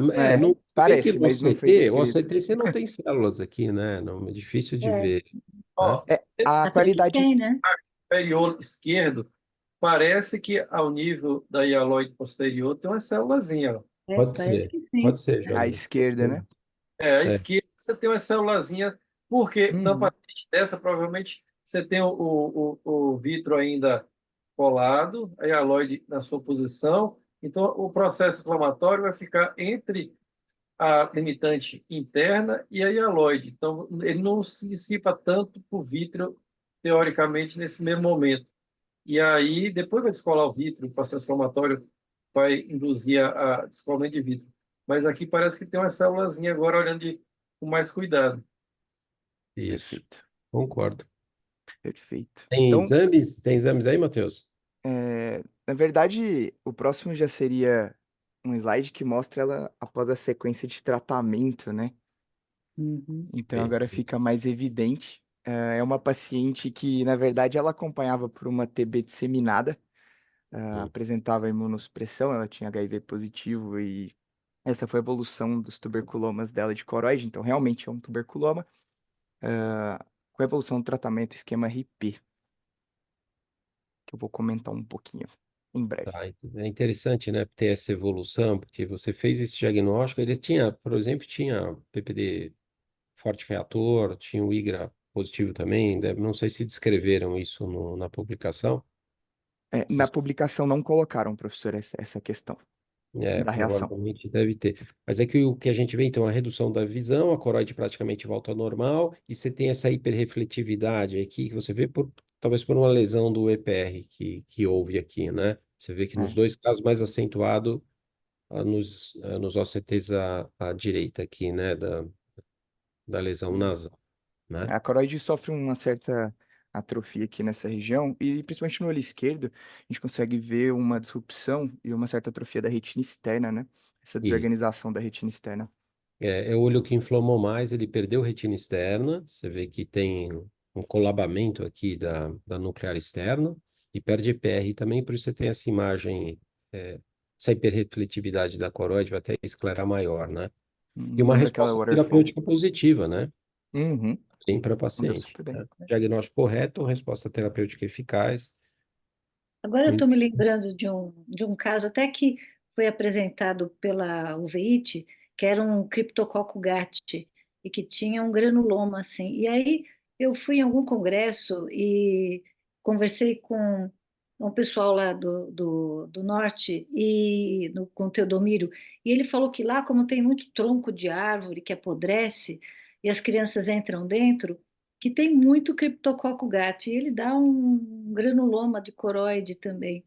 bem que parece, no mas não foi OCT, o descrito. OCT você não tem células aqui, né? Não, é difícil de É, ver, né? Ó, A mas aqui qualidade. tem, né? superior esquerdo, parece que ao nível da hialoide posterior tem uma célulazinha. Ó. É, parece que sim. Pode ser, À Jorge. esquerda, né? À É, esquerda você tem uma célulazinha, porque na Uhum. paciente dessa, provavelmente você tem o vitro ainda colado, a hialoide na sua posição, então o processo inflamatório vai ficar entre a limitante interna e a hialoide. Então, ele não se dissipa tanto para o vítreo, teoricamente, nesse mesmo momento. E aí, depois vai descolar o vítreo, o processo inflamatório vai induzir a descolamento de vítreo. Mas aqui parece que tem uma célulazinha agora olhando com mais cuidado. isso, Perfeito, concordo. perfeito. Tem Então, exames? Tem exames aí, Matheus? na verdade, o próximo já seria um slide que mostra ela após a sequência de tratamento, né? Uhum. Então Bem, agora fica mais evidente. É uma paciente que, na verdade, ela acompanhava por uma TB disseminada, hum, apresentava imunossupressão, ela tinha HIV positivo e essa foi a evolução dos tuberculomas dela de coroide, então realmente é um tuberculoma, com a evolução do tratamento esquema RP, que eu vou comentar um pouquinho em breve. tá. É interessante, né, ter essa evolução, porque você fez esse diagnóstico, ele tinha, por exemplo, tinha PPD forte reator, tinha o IGRA positivo também. Não sei se descreveram isso na publicação. Na Vocês- publicação não colocaram, professor, essa questão da reação. provavelmente deve ter. Mas é que o que a gente vê, então, a redução da visão, a coroide praticamente volta ao normal, e você tem essa hiperrefletividade aqui, que você vê talvez por uma lesão do EPR que houve aqui, né? Você vê que nos É. dois casos mais acentuado nos OCTs à direita aqui, né? Da lesão nasal, né? A coroide sofre uma certa atrofia aqui nessa região, e principalmente no olho esquerdo, a gente consegue ver uma disrupção e uma certa atrofia da retina externa, né? Essa E desorganização da retina externa. é o olho que inflamou mais, ele perdeu retina externa, você vê que tem um colabamento aqui da nuclear externa, e perde EPR também, por isso você tem essa imagem, essa hiperrefletividade da coroide vai até esclerar maior, né? E uma Lembra aquela resposta waterfall? terapêutica positiva, né? Uhum. Tem para Respondeu paciente, super bem. né? Diagnóstico correto, resposta terapêutica eficaz. Agora eu Muito estou me lembrando de um caso até que foi apresentado pela UVIT, que era um criptococo gat e que tinha um granuloma assim. E aí eu fui em algum congresso e conversei com um pessoal lá do norte com o Teodomiro, e ele falou que lá, como tem muito tronco de árvore que apodrece e as crianças entram dentro, que tem muito criptococo gat, e ele dá um granuloma de coroide também.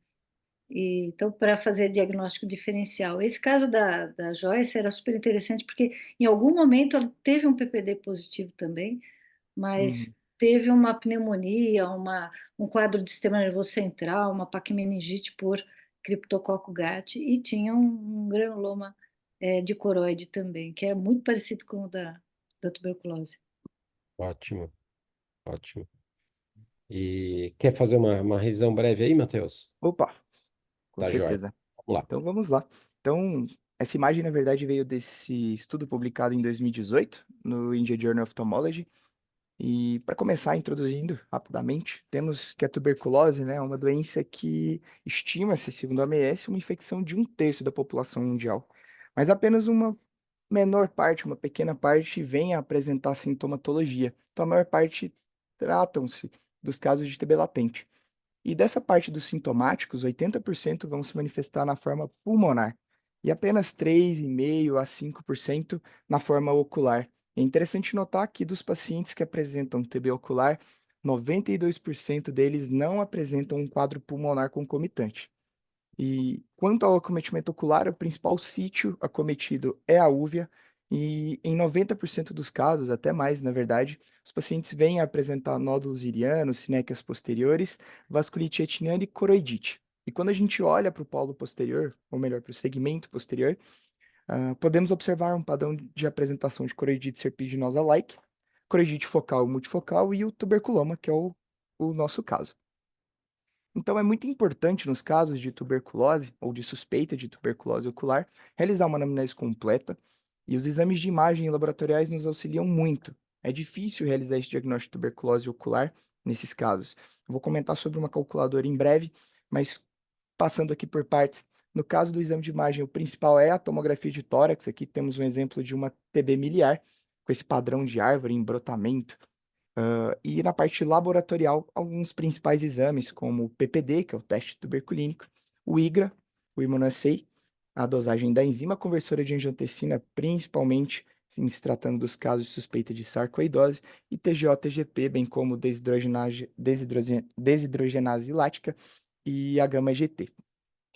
Então, para fazer diagnóstico diferencial. Esse caso da Joyce era super interessante, porque em algum momento ela teve um PPD positivo também, mas Uhum. teve uma pneumonia, um quadro de sistema nervoso central, uma paquimeningite por criptococo gat, e tinha um granuloma de coroide também, que é muito parecido com o da tuberculose. ótimo, ótimo. E quer fazer uma revisão breve aí, Matheus? Opa, com Tá joia. certeza. Vamos lá. Então vamos lá. Então, essa imagem, na verdade, veio desse estudo publicado em 2018 no India Journal of Ophthalmology. E para começar introduzindo rapidamente, temos que a tuberculose, né, é uma doença que estima-se, segundo a OMS, uma infecção de 1/3 da população mundial. Mas apenas uma menor parte, uma pequena parte, vem a apresentar sintomatologia. Então, a maior parte tratam-se dos casos de TB latente. E dessa parte dos sintomáticos, 80% vão se manifestar na forma pulmonar e apenas 3,5% a 5% na forma ocular. É interessante notar que dos pacientes que apresentam TB ocular, 92% deles não apresentam um quadro pulmonar concomitante. E quanto ao acometimento ocular, o principal sítio acometido é a úvea, e em 90% dos casos, até mais na verdade, os pacientes vêm a apresentar nódulos irianos, sinéquias posteriores, vasculite etiniana e coroidite. E quando a gente olha para o polo posterior, ou melhor, para o segmento posterior, podemos observar um padrão de apresentação de coroidite serpiginosa-like, coroidite focal e multifocal e o tuberculoma, que é o nosso caso. Então, é muito importante nos casos de tuberculose ou de suspeita de tuberculose ocular, realizar uma anamnese completa, e os exames de imagem laboratoriais nos auxiliam muito. É difícil realizar esse diagnóstico de tuberculose ocular nesses casos. Eu vou comentar sobre uma calculadora em breve, mas passando aqui por partes. No caso do exame de imagem, o principal é a tomografia de tórax. Aqui temos um exemplo de uma TB miliar, com esse padrão de árvore em brotamento. E na parte laboratorial, alguns principais exames, como o PPD, que é o teste tuberculínico, o IGRA, o imunoassay, a dosagem da enzima conversora de angiotensina, principalmente em se tratando dos casos de suspeita de sarcoidose, e TGO-TGP, bem como desidrogenase lática e a gama-GT.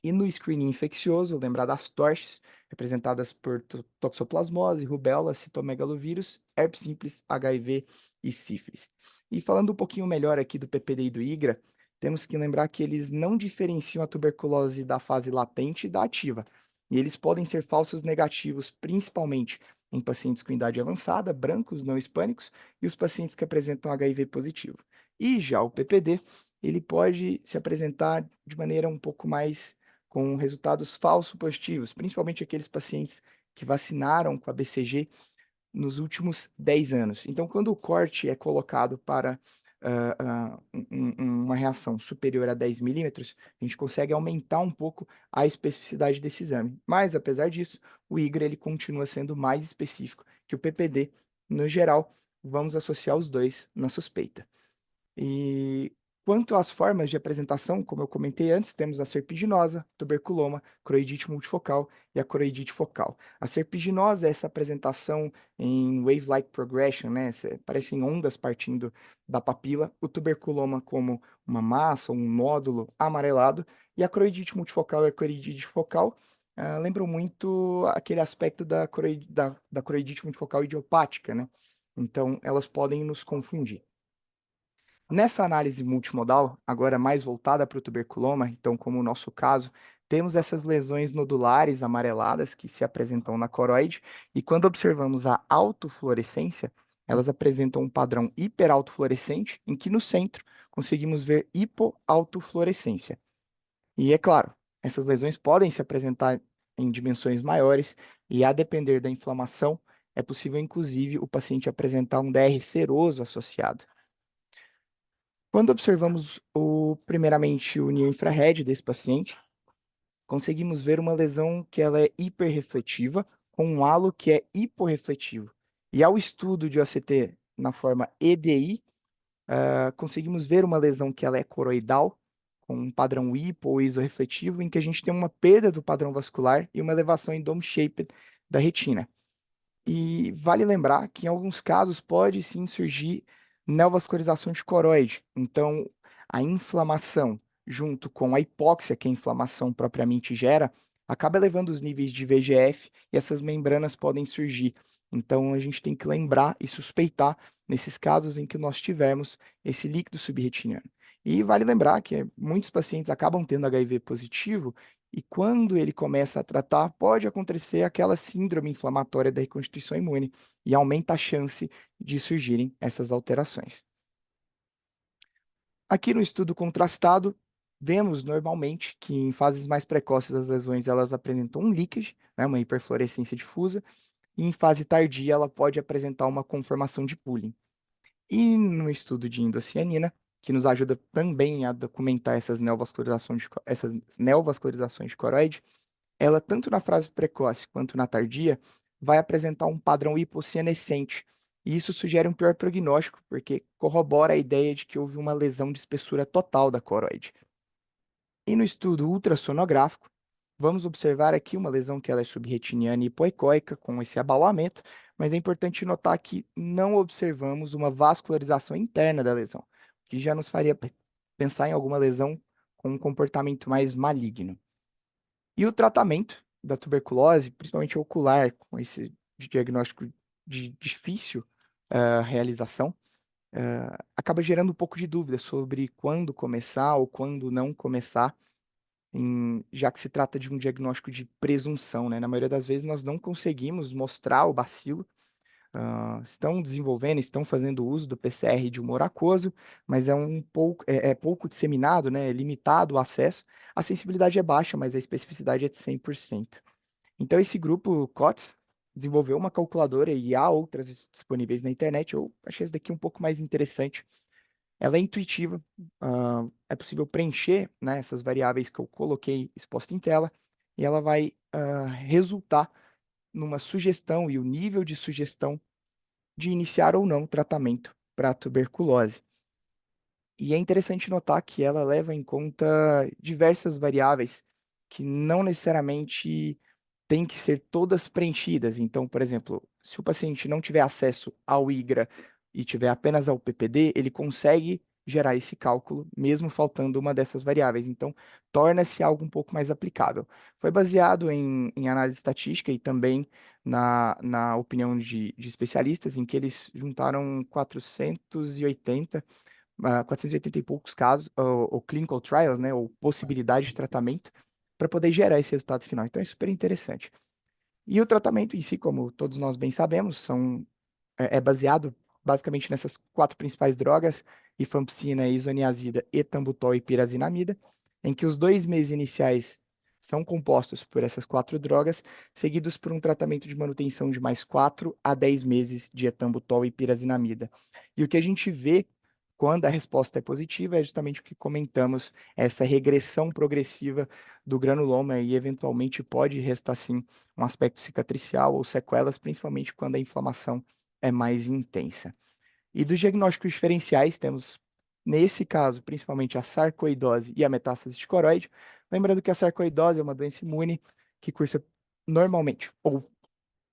E no screening infeccioso, lembrar das TORCHs, representadas por toxoplasmose, rubéola, citomegalovírus, herpes simples, HIV e sífilis. E falando um pouquinho melhor aqui do PPD e do IGRA, temos que lembrar que eles não diferenciam a tuberculose da fase latente e da ativa. E eles podem ser falsos negativos, principalmente em pacientes com idade avançada, brancos, não hispânicos, e os pacientes que apresentam HIV positivo. E já o PPD, ele pode se apresentar de maneira um pouco mais com resultados falsos positivos, principalmente aqueles pacientes que vacinaram com a BCG nos últimos 10 anos. Então, quando o corte é colocado para uma reação superior a 10 milímetros, a gente consegue aumentar um pouco a especificidade desse exame. Mas, apesar disso, o IGRA ele continua sendo mais específico que o PPD no geral, vamos associar os dois na suspeita. E quanto às formas de apresentação, como eu comentei antes, temos a serpiginosa, tuberculoma, coroidite multifocal e a coroidite focal. A serpiginosa é essa apresentação em wave-like progression, né? Parecem ondas partindo da papila. O tuberculoma como uma massa ou um nódulo amarelado. E a coroidite multifocal e a coroidite focal lembram muito aquele aspecto da coroidite multifocal idiopática, né? Então, elas podem nos confundir. Nessa análise multimodal, agora mais voltada para o tuberculoma, então, como o nosso caso, temos essas lesões nodulares amareladas que se apresentam na coroide, e quando observamos a autofluorescência, elas apresentam um padrão hiperautofluorescente, em que no centro conseguimos ver hipoautofluorescência. E é claro, essas lesões podem se apresentar em dimensões maiores, e a depender da inflamação, é possível, inclusive, o paciente apresentar um DR seroso associado. Quando observamos primeiramente o nível infrared desse paciente, conseguimos ver uma lesão que ela é hiperrefletiva, com um halo que é hiporrefletivo. E ao estudo de OCT na forma EDI, conseguimos ver uma lesão que ela é coroidal, com um padrão hipo ou isorrefletivo, em que a gente tem uma perda do padrão vascular e uma elevação em dome shaped da retina. E vale lembrar que em alguns casos pode sim surgir neovascularização de coroide. Então, a inflamação, junto com a hipóxia que a inflamação propriamente gera, acaba elevando os níveis de VEGF e essas membranas podem surgir. Então, a gente tem que lembrar e suspeitar nesses casos em que nós tivermos esse líquido subretiniano. E vale lembrar que muitos pacientes acabam tendo HIV positivo e quando ele começa a tratar, pode acontecer aquela síndrome inflamatória da reconstituição imune e aumenta a chance de surgirem essas alterações. Aqui no estudo contrastado, vemos normalmente que em fases mais precoces as lesões elas apresentam um leakage, né, uma hiperfluorescência difusa, e em fase tardia ela pode apresentar uma conformação de pooling. E no estudo de indocianina, que nos ajuda também a documentar essas neovascularizações de coroide, ela, tanto na fase precoce quanto na tardia, vai apresentar um padrão hipocianescente. E isso sugere um pior prognóstico, porque corrobora a ideia de que houve uma lesão de espessura total da coroide. E no estudo ultrassonográfico, vamos observar aqui uma lesão que ela é subretiniana e hipoecóica, com esse abalamento, mas é importante notar que não observamos uma vascularização interna da lesão, o que já nos faria pensar em alguma lesão com um comportamento mais maligno. E o tratamento da tuberculose, principalmente ocular, com esse diagnóstico de difícil realização, acaba gerando um pouco de dúvida sobre quando começar ou quando não começar, já que se trata de um diagnóstico de presunção, né? Na maioria das vezes nós não conseguimos mostrar o bacilo, estão desenvolvendo, estão fazendo uso do PCR de humor aquoso, mas é pouco disseminado, né? É limitado o acesso. A sensibilidade é baixa, mas a especificidade é de 100%. Então, esse grupo COTS desenvolveu uma calculadora e há outras disponíveis na internet. Eu achei essa daqui um pouco mais interessante. Ela é intuitiva, é possível preencher, né, essas variáveis que eu coloquei exposta em tela, e ela vai resultar numa sugestão e o nível de sugestão de iniciar ou não tratamento para tuberculose. E é interessante notar que ela leva em conta diversas variáveis que não necessariamente têm que ser todas preenchidas. Então, por exemplo, se o paciente não tiver acesso ao IGRA e tiver apenas ao PPD, ele consegue gerar esse cálculo, mesmo faltando uma dessas variáveis. Então, torna-se algo um pouco mais aplicável. Foi baseado em análise estatística e também na opinião de especialistas, em que eles juntaram 480 e poucos casos, ou clinical trials, né, ou possibilidade de tratamento, para poder gerar esse resultado final. Então, é super interessante. E o tratamento em si, como todos nós bem sabemos, é baseado basicamente nessas 4 principais drogas, rifampicina, isoniazida, etambutol e pirazinamida, em que os 2 meses iniciais são compostos por essas 4 drogas, seguidos por um tratamento de manutenção de mais 4 a 10 meses de etambutol e pirazinamida. E o que a gente vê quando a resposta é positiva é justamente o que comentamos, essa regressão progressiva do granuloma e eventualmente pode restar sim um aspecto cicatricial ou sequelas, principalmente quando a inflamação é mais intensa. E dos diagnósticos diferenciais, temos, nesse caso, principalmente a sarcoidose e a metástase de coroide. Lembrando que a sarcoidose é uma doença imune que cursa normalmente, ou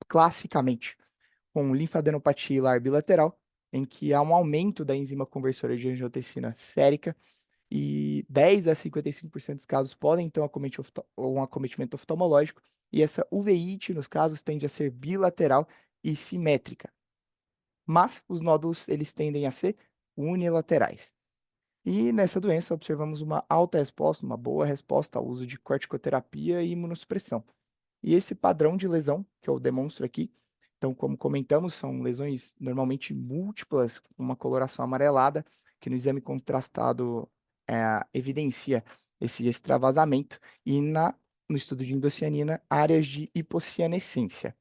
classicamente, com linfadenopatia hilar bilateral, em que há um aumento da enzima conversora de angiotensina sérica, e 10 a 55% dos casos podem ter um acometimento oftalmológico, e essa uveíte, nos casos, tende a ser bilateral e simétrica. Mas os nódulos, eles tendem a ser unilaterais. E nessa doença observamos uma alta resposta, uma boa resposta ao uso de corticoterapia e imunossupressão. E esse padrão de lesão que eu demonstro aqui, então, como comentamos, são lesões normalmente múltiplas, com uma coloração amarelada, que no exame contrastado evidencia esse extravasamento, e no estudo de endocianina, áreas de hipocianescência.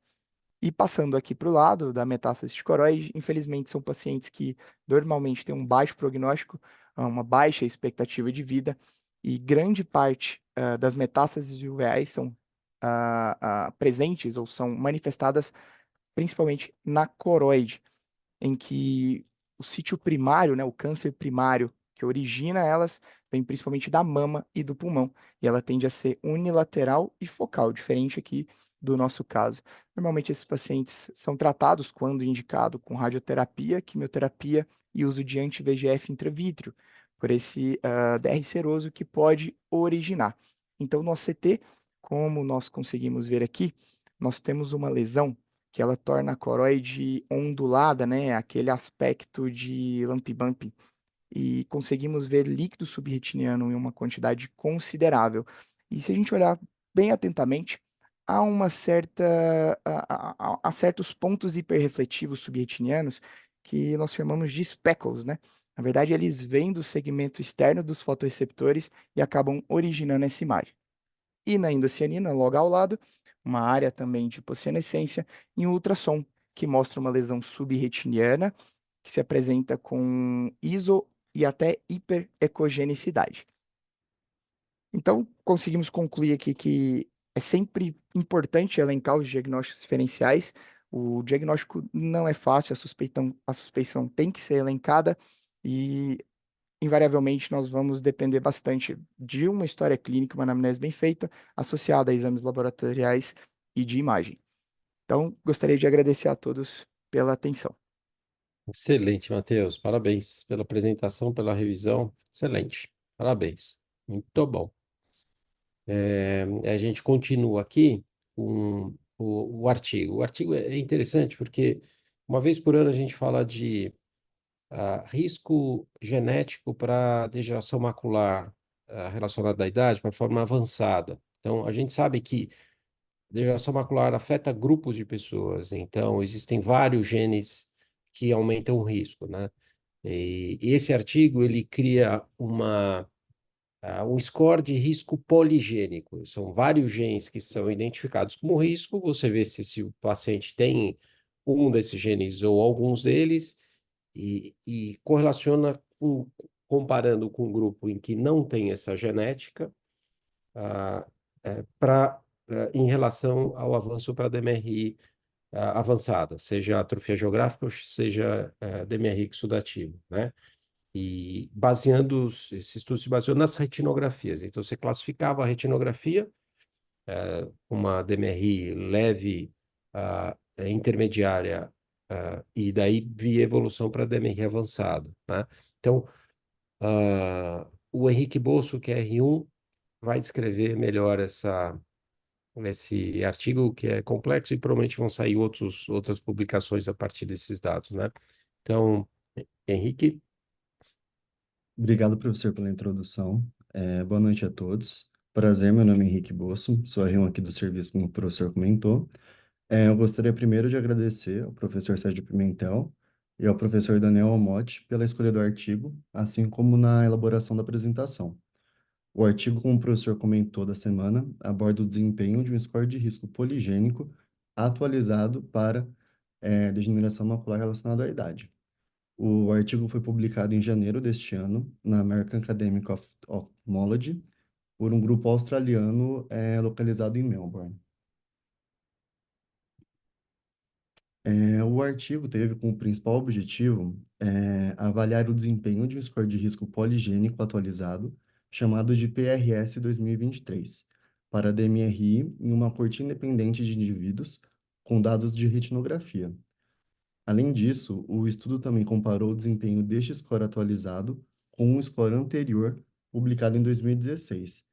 E passando aqui para o lado da metástase de coroide, infelizmente são pacientes que normalmente têm um baixo prognóstico, uma baixa expectativa de vida, e grande parte das metástases uveais são presentes ou são manifestadas principalmente na coroide, em que o sítio primário, né, o câncer primário que origina elas, vem principalmente da mama e do pulmão, e ela tende a ser unilateral e focal, diferente aqui do nosso caso. Normalmente esses pacientes são tratados, quando indicado, com radioterapia, quimioterapia e uso de anti-VEGF intravítrio, por esse DR seroso que pode originar. Então, no CT, como nós conseguimos ver aqui, nós temos uma lesão que ela torna a coroide ondulada, né? Aquele aspecto de lumpy bumpy. E conseguimos ver líquido subretiniano em uma quantidade considerável. E se a gente olhar bem atentamente, há uma certa, há certos pontos hiperrefletivos subretinianos que nós chamamos de speckles, né? Na verdade, eles vêm do segmento externo dos fotoreceptores e acabam originando essa imagem. E na endocianina, logo ao lado, uma área também de hipocianescência, em ultrassom, que mostra uma lesão subretiniana, que se apresenta com iso e até hiperecogenicidade. Então, conseguimos concluir aqui que é sempre importante elencar os diagnósticos diferenciais. O diagnóstico não é fácil, a suspeição tem que ser elencada, e invariavelmente nós vamos depender bastante de uma história clínica, uma anamnese bem feita, associada a exames laboratoriais e de imagem. Então, gostaria de agradecer a todos pela atenção. Excelente, Matheus. Parabéns pela apresentação, pela revisão. Excelente. Parabéns. Muito bom. A gente continua aqui com o artigo. O artigo é interessante porque uma vez por ano a gente fala de risco genético para degeneração macular relacionada à idade, para forma avançada. Então, a gente sabe que degeneração macular afeta grupos de pessoas, então existem vários genes que aumentam o risco, né? E esse artigo, ele cria um score de risco poligênico. São vários genes que são identificados como risco, você vê se o paciente tem um desses genes ou alguns deles, e correlaciona comparando com um grupo em que não tem essa genética, em relação ao avanço para DMRI avançada, seja atrofia geográfica ou seja DMRI exudativo, né? E esse estudo se baseou nas retinografias. Então, você classificava a retinografia, uma DMRI leve, intermediária, e daí via evolução para DMRI avançada, né? Então, o Henrique Bosso, que é R1, vai descrever melhor esse artigo, que é complexo, e provavelmente vão sair outras publicações a partir desses dados, né? Então, Henrique. Obrigado, professor, pela introdução. Boa noite a todos. Prazer, meu nome é Henrique Bosso, sou R1 aqui do serviço, como o professor comentou. Eu gostaria primeiro de agradecer ao professor Sérgio Pimentel e ao professor Daniel Almotti pela escolha do artigo, assim como na elaboração da apresentação. O artigo, como o professor comentou da semana, aborda o desempenho de um score de risco poligênico atualizado para degeneração macular relacionada à idade. O artigo foi publicado em janeiro deste ano na American Academy of Ophthalmology por um grupo australiano localizado em Melbourne. O artigo teve como principal objetivo avaliar o desempenho de um score de risco poligênico atualizado, chamado de PRS 2023, para a DMRI em uma corte independente de indivíduos com dados de retinografia. Além disso, o estudo também comparou o desempenho deste score atualizado com um score anterior, publicado em 2016,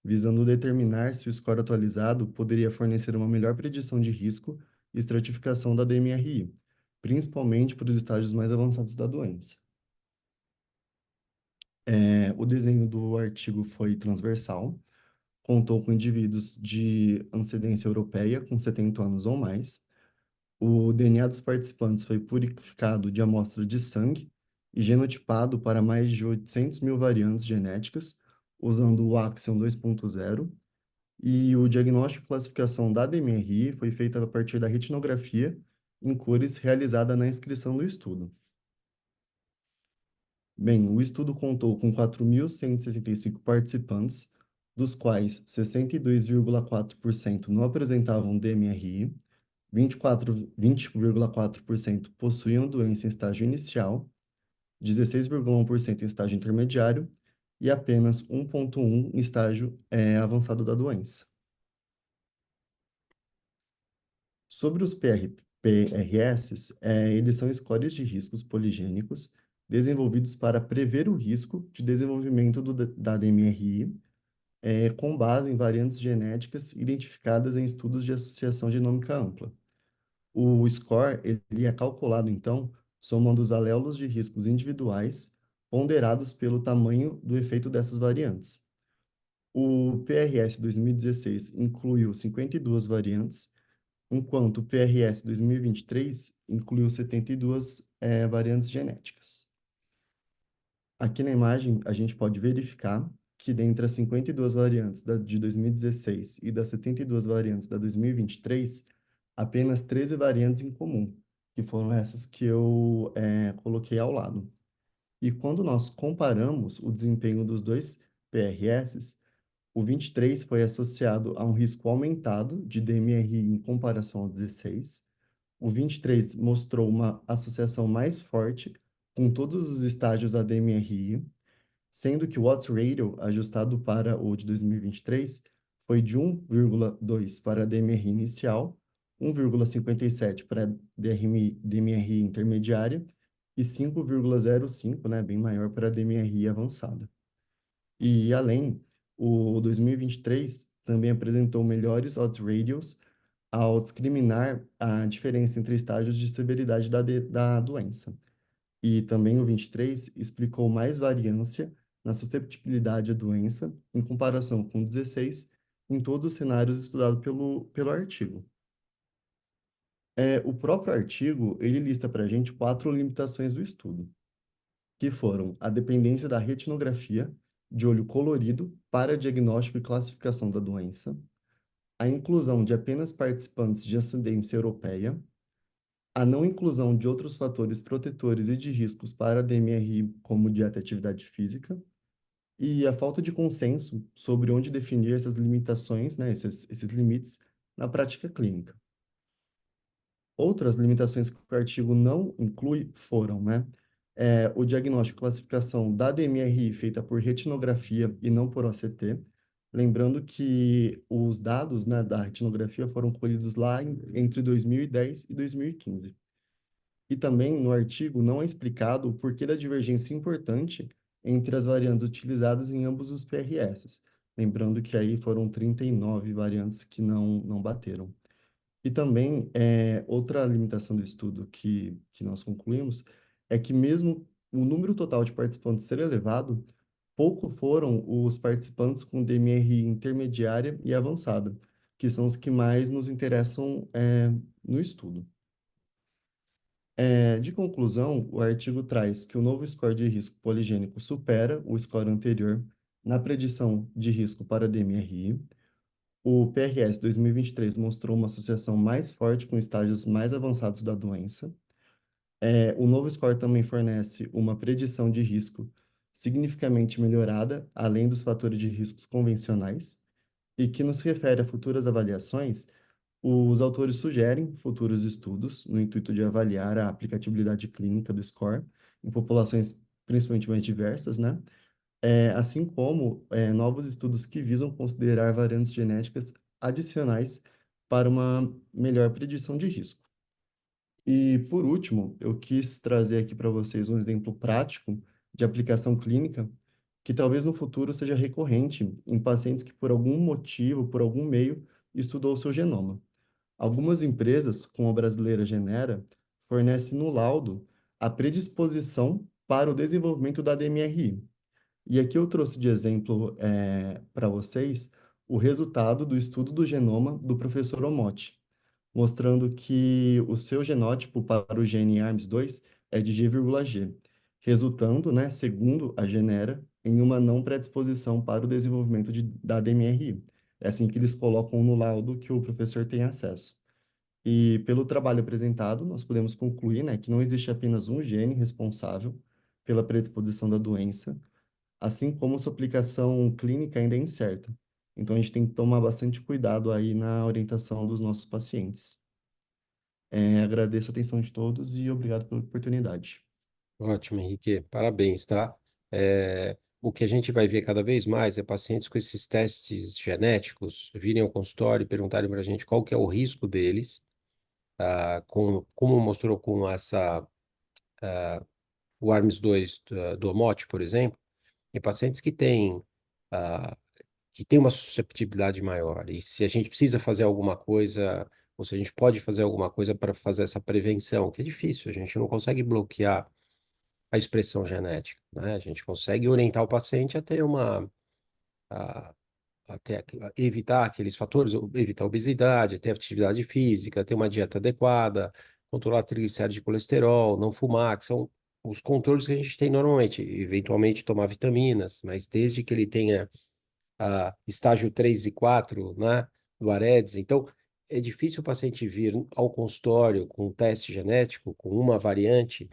visando determinar se o score atualizado poderia fornecer uma melhor predição de risco e estratificação da DMRI, principalmente para os estágios mais avançados da doença. O desenho do artigo foi transversal, contou com indivíduos de antecedência europeia com 70 anos ou mais. O DNA dos participantes foi purificado de amostra de sangue e genotipado para mais de 800 mil variantes genéticas, usando o Axiom 2.0, e o diagnóstico e classificação da DMRI foi feita a partir da retinografia em cores realizada na inscrição do estudo. Bem, o estudo contou com 4.175 participantes, dos quais 62,4% não apresentavam DMRI, 20,4% possuíam doença em estágio inicial, 16,1% em estágio intermediário e apenas 1,1% em estágio avançado da doença. Sobre os PRS, eles são scores de riscos poligênicos desenvolvidos para prever o risco de desenvolvimento da DMRI, com base em variantes genéticas identificadas em estudos de associação genômica ampla. O score ele é calculado, então, somando os aléolos de riscos individuais ponderados pelo tamanho do efeito dessas variantes. O PRS 2016 incluiu 52 variantes, enquanto o PRS 2023 incluiu 72 variantes genéticas. Aqui na imagem, a gente pode verificar que dentre as 52 variantes de 2016 e das 72 variantes da 2023, apenas 13 variantes em comum, que foram essas que eu coloquei ao lado. E quando nós comparamos o desempenho dos dois PRS, o 23 foi associado a um risco aumentado de DMRI em comparação ao 16. O 23 mostrou uma associação mais forte com todos os estágios da DMRI, sendo que o odds ratio ajustado para o de 2023 foi de 1,2 para a DMRI inicial, 1,57 para a DMRI intermediária e 5,05, né, bem maior para a DMRI avançada. E além, o 2023 também apresentou melhores odds ratios ao discriminar a diferença entre estágios de severidade da doença. E também o 23 explicou mais variância na susceptibilidade à doença em comparação com o 16 em todos os cenários estudados pelo artigo. O próprio artigo, ele lista para a gente 4 limitações do estudo, que foram a dependência da retinografia de olho colorido para diagnóstico e classificação da doença, a inclusão de apenas participantes de ascendência europeia, a não inclusão de outros fatores protetores e de riscos para a DMRI, como dieta e atividade física, e a falta de consenso sobre onde definir essas limitações, né, esses limites na prática clínica. Outras limitações que o artigo não inclui foram, né, o diagnóstico e classificação da DMRI feita por retinografia e não por OCT, lembrando que os dados, né, da retinografia foram colhidos lá entre 2010 e 2015. E também no artigo não é explicado o porquê da divergência importante entre as variantes utilizadas em ambos os PRS, lembrando que aí foram 39 variantes que não bateram. E também, outra limitação do estudo que nós concluímos é que mesmo o número total de participantes ser elevado, pouco foram os participantes com DMRI intermediária e avançada, que são os que mais nos interessam no estudo. De conclusão, o artigo traz que o novo score de risco poligênico supera o score anterior na predição de risco para DMRI. O PRS 2023 mostrou uma associação mais forte com estágios mais avançados da doença. O novo score também fornece uma predição de risco significativamente melhorada, além dos fatores de riscos convencionais, e que nos refere a futuras avaliações, Os autores sugerem futuros estudos no intuito de avaliar a aplicabilidade clínica do score em populações principalmente mais diversas, né? Assim como novos estudos que visam considerar variantes genéticas adicionais para uma melhor predição de risco. E, por último, eu quis trazer aqui para vocês um exemplo prático de aplicação clínica que talvez no futuro seja recorrente em pacientes que, por algum motivo, por algum meio, estudou o seu genoma. Algumas empresas, como a brasileira Genera, fornecem no laudo a predisposição para o desenvolvimento da DMRI. E aqui eu trouxe de exemplo para vocês o resultado do estudo do genoma do professor Omote, mostrando que o seu genótipo para o gene ARMS2 é de G,G, resultando, né, segundo a Genera, em uma não predisposição para o desenvolvimento da DMRI. É assim que eles colocam no laudo que o professor tem acesso. E pelo trabalho apresentado, nós podemos concluir, né, que não existe apenas um gene responsável pela predisposição da doença, assim como sua aplicação clínica ainda é incerta. Então, a gente tem que tomar bastante cuidado aí na orientação dos nossos pacientes. Agradeço a atenção de todos e obrigado pela oportunidade. Ótimo, Henrique. Parabéns, tá? O que a gente vai ver cada vez mais é pacientes com esses testes genéticos virem ao consultório e perguntarem para a gente qual que é o risco deles, como mostrou com o ARMS2 do Omote, por exemplo, em pacientes ah, que têm uma susceptibilidade maior. E se a gente precisa fazer alguma coisa, ou se a gente pode fazer alguma coisa para fazer essa prevenção, que é difícil, a gente não consegue bloquear a expressão genética, né? A gente consegue orientar o paciente a ter a, a evitar aqueles fatores, evitar a obesidade, ter atividade física, ter uma dieta adequada, controlar triglicéridos de colesterol, não fumar, que são os controles que a gente tem normalmente, eventualmente tomar vitaminas, mas desde que ele tenha estágio 3 e 4, né, do AREDS. Então, é difícil o paciente vir ao consultório com um teste genético, com uma variante,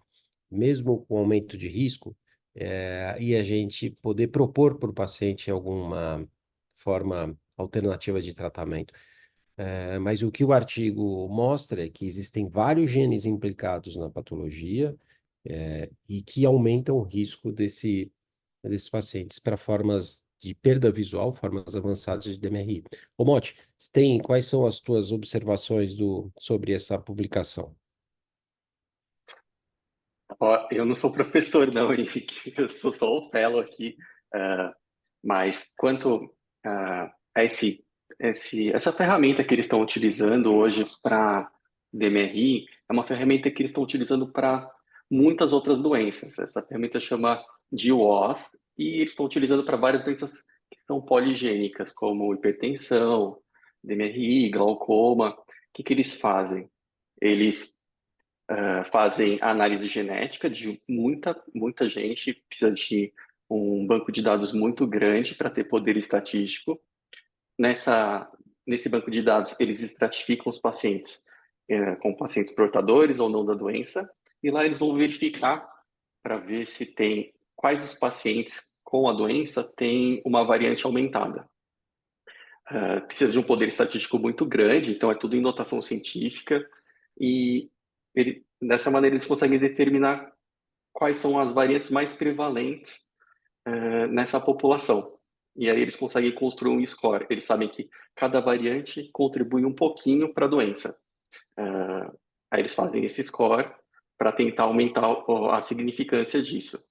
mesmo com aumento de risco, e a gente poder propor para o paciente alguma forma alternativa de tratamento. Mas o que o artigo mostra é que existem vários genes implicados na patologia, e que aumentam o risco desses pacientes para formas de perda visual, formas avançadas de DMRI. Ô, Motti, quais são as tuas observações sobre essa publicação? Ó, eu não sou professor, não, Henrique. Eu sou só o fellow aqui. Mas quanto a essa ferramenta que eles estão utilizando hoje para DMRI, é uma ferramenta que eles estão utilizando para muitas outras doenças. Essa ferramenta chama GWAS e eles estão utilizando para várias doenças que são poligênicas, como hipertensão, DMRI, glaucoma. O que eles fazem? Eles fazem análise genética de muita gente, precisa de um banco de dados muito grande para ter poder estatístico. Nesse banco de dados, eles estratificam os pacientes com pacientes portadores ou não da doença, e lá eles vão verificar para ver se tem quais os pacientes com a doença têm uma variante aumentada. Precisa de um poder estatístico muito grande, então é tudo em notação científica, e dessa maneira eles conseguem determinar quais são as variantes mais prevalentes nessa população. E aí eles conseguem construir um score. Eles sabem que cada variante contribui um pouquinho para a doença. Aí eles fazem esse score para tentar aumentar a significância disso.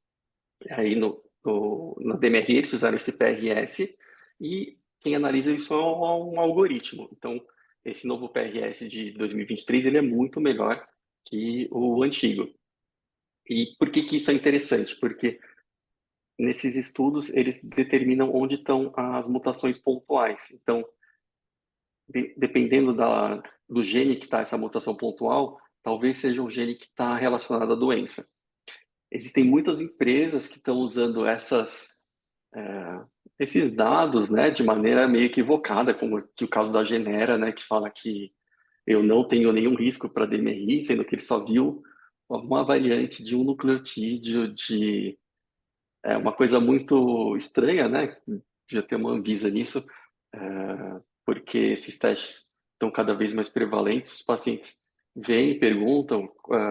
Aí na DMRI eles usaram esse PRS e quem analisa isso é um algoritmo. Então, esse novo PRS de 2023 ele é muito melhor que o antigo. E por que isso é interessante? Porque nesses estudos eles determinam onde estão as mutações pontuais. Então, dependendo do gene que está essa mutação pontual, talvez seja um gene que está relacionado à doença. Existem muitas empresas que estão usando esses dados, né, de maneira meio equivocada, como que o caso da Genera, né, que fala que eu não tenho nenhum risco para DMRI, sendo que ele só viu uma variante de um nucleotídeo de uma coisa muito estranha, né? Já tem uma Anvisa nisso, porque esses testes estão cada vez mais prevalentes, os pacientes vêm e perguntam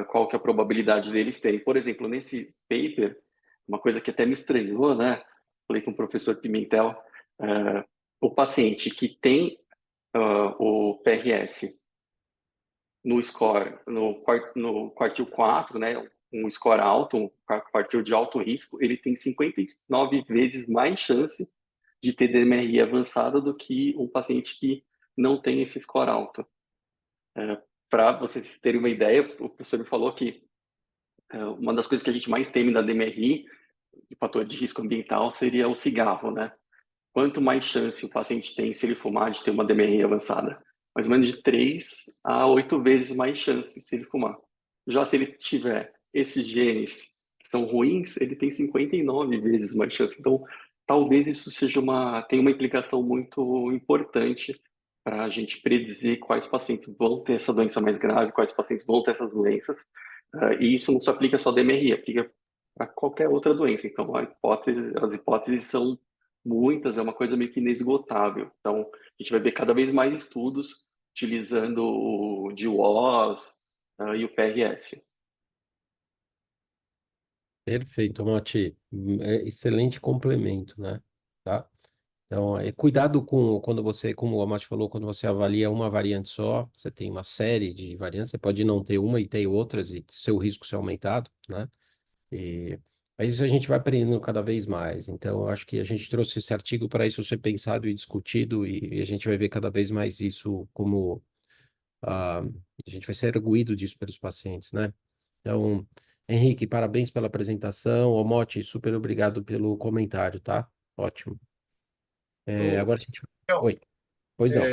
qual que é a probabilidade deles terem. Por exemplo, nesse paper, uma coisa que até me estranhou, né? Falei com o professor Pimentel, o paciente que tem o PRS no score, no quartil 4, né, um score alto, um quartil de alto risco, ele tem 59 vezes mais chance de ter DMRI avançada do que um paciente que não tem esse score alto. Para vocês terem uma ideia, o professor me falou que uma das coisas que a gente mais teme da DMRI, de fator de risco ambiental, seria o cigarro, né? Quanto mais chance o paciente tem, se ele fumar, de ter uma DMRI avançada? Mais ou menos de 3 a 8 vezes mais chance se ele fumar. Já se ele tiver esses genes que são ruins, ele tem 59 vezes mais chance. Então, talvez isso tenha uma implicação muito importante para a gente predizer quais pacientes vão ter essa doença mais grave, quais pacientes vão ter essas doenças. E isso não se aplica só à DMRI, aplica para qualquer outra doença. Então, as hipóteses são muitas, é uma coisa meio que inesgotável. Então, a gente vai ver cada vez mais estudos utilizando o GWAS e o PRS. Perfeito, Mati. Excelente complemento, né? Tá? Então, cuidado com quando você, como o Mati falou, quando você avalia uma variante só, você tem uma série de variantes, você pode não ter uma e ter outras e seu risco ser aumentado, né? Mas isso a gente vai aprendendo cada vez mais. Então, eu acho que a gente trouxe esse artigo para isso ser pensado e discutido, e a gente vai ver cada vez mais isso como a gente vai ser arguído disso pelos pacientes, né? Então, Henrique, parabéns pela apresentação. Ô, Motti, super obrigado pelo comentário, tá? Ótimo. Agora a gente. Então, Oi, pois não.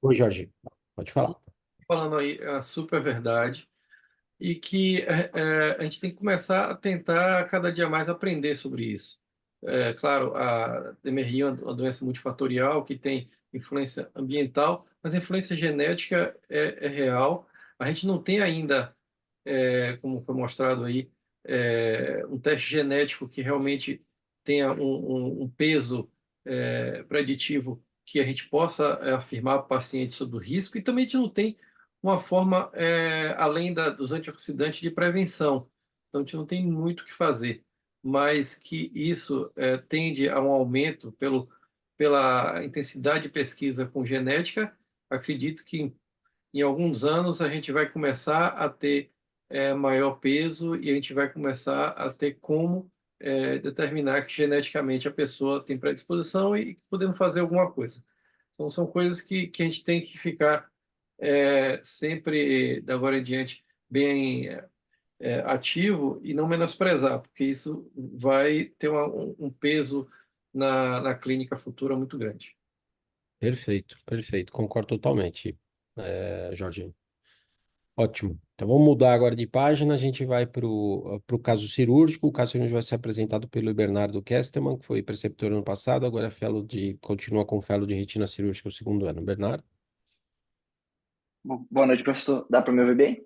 Oi, Jorge, pode falar. falando aí a super verdade, e que a gente tem que começar a tentar cada dia mais aprender sobre isso. Claro, a DMRI é uma doença multifatorial que tem influência ambiental, mas a influência genética é real. A gente não tem ainda, como foi mostrado aí, um teste genético que realmente tenha um peso preditivo que a gente possa afirmar para o paciente sobre o risco, e também a gente não tem uma forma, além dos antioxidantes, de prevenção. Então, a gente não tem muito o que fazer, mas que isso tende a um aumento pela intensidade de pesquisa com genética. Acredito que em alguns anos a gente vai começar a ter maior peso e a gente vai começar a ter como determinar que geneticamente a pessoa tem predisposição e que podemos fazer alguma coisa. Então, são coisas que a gente tem que ficar sempre, da agora em diante, bem ativo e não menosprezar, porque isso vai ter um peso na clínica futura muito grande. Perfeito, perfeito. Concordo totalmente, Jorge. Ótimo. Então vamos mudar agora de página. A gente vai para o caso cirúrgico. O caso cirúrgico vai ser apresentado pelo Bernardo Kesterman, que foi preceptor ano passado, agora continua com fellow de retina cirúrgica o segundo ano. Bernardo, Boa noite, professor. Dá para me ouvir bem?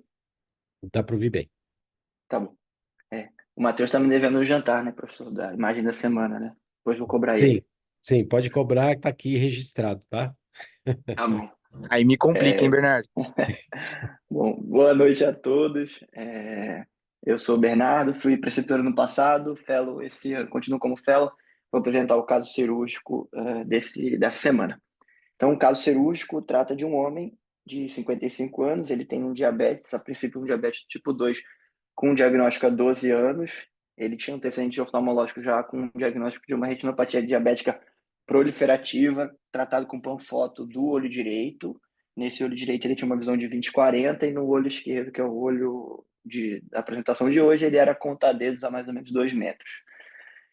dá para ouvir bem. Tá bom. O Matheus está me devendo um jantar, né, professor? Da imagem da semana, né? Depois vou cobrar Sim, ele. sim, pode cobrar, que tá aqui registrado, tá? Tá bom. Aí me complica, hein, Bernardo? Bom, boa noite a todos. Eu sou o Bernardo, fui preceptor ano passado, fellow esse ano, continuo como fellow. Vou apresentar o caso cirúrgico dessa semana. Então, o caso cirúrgico trata de um homem de 55 anos, ele tem um diabetes, a princípio um diabetes tipo 2, com um diagnóstico há 12 anos. Ele tinha um antecedente oftalmológico já com um diagnóstico de uma retinopatia diabética proliferativa, tratado com panfoto do olho direito. Nesse olho direito ele tinha uma visão de 20/40 e no olho esquerdo, que é o olho da apresentação de hoje, ele era conta-dedos a mais ou menos 2 metros.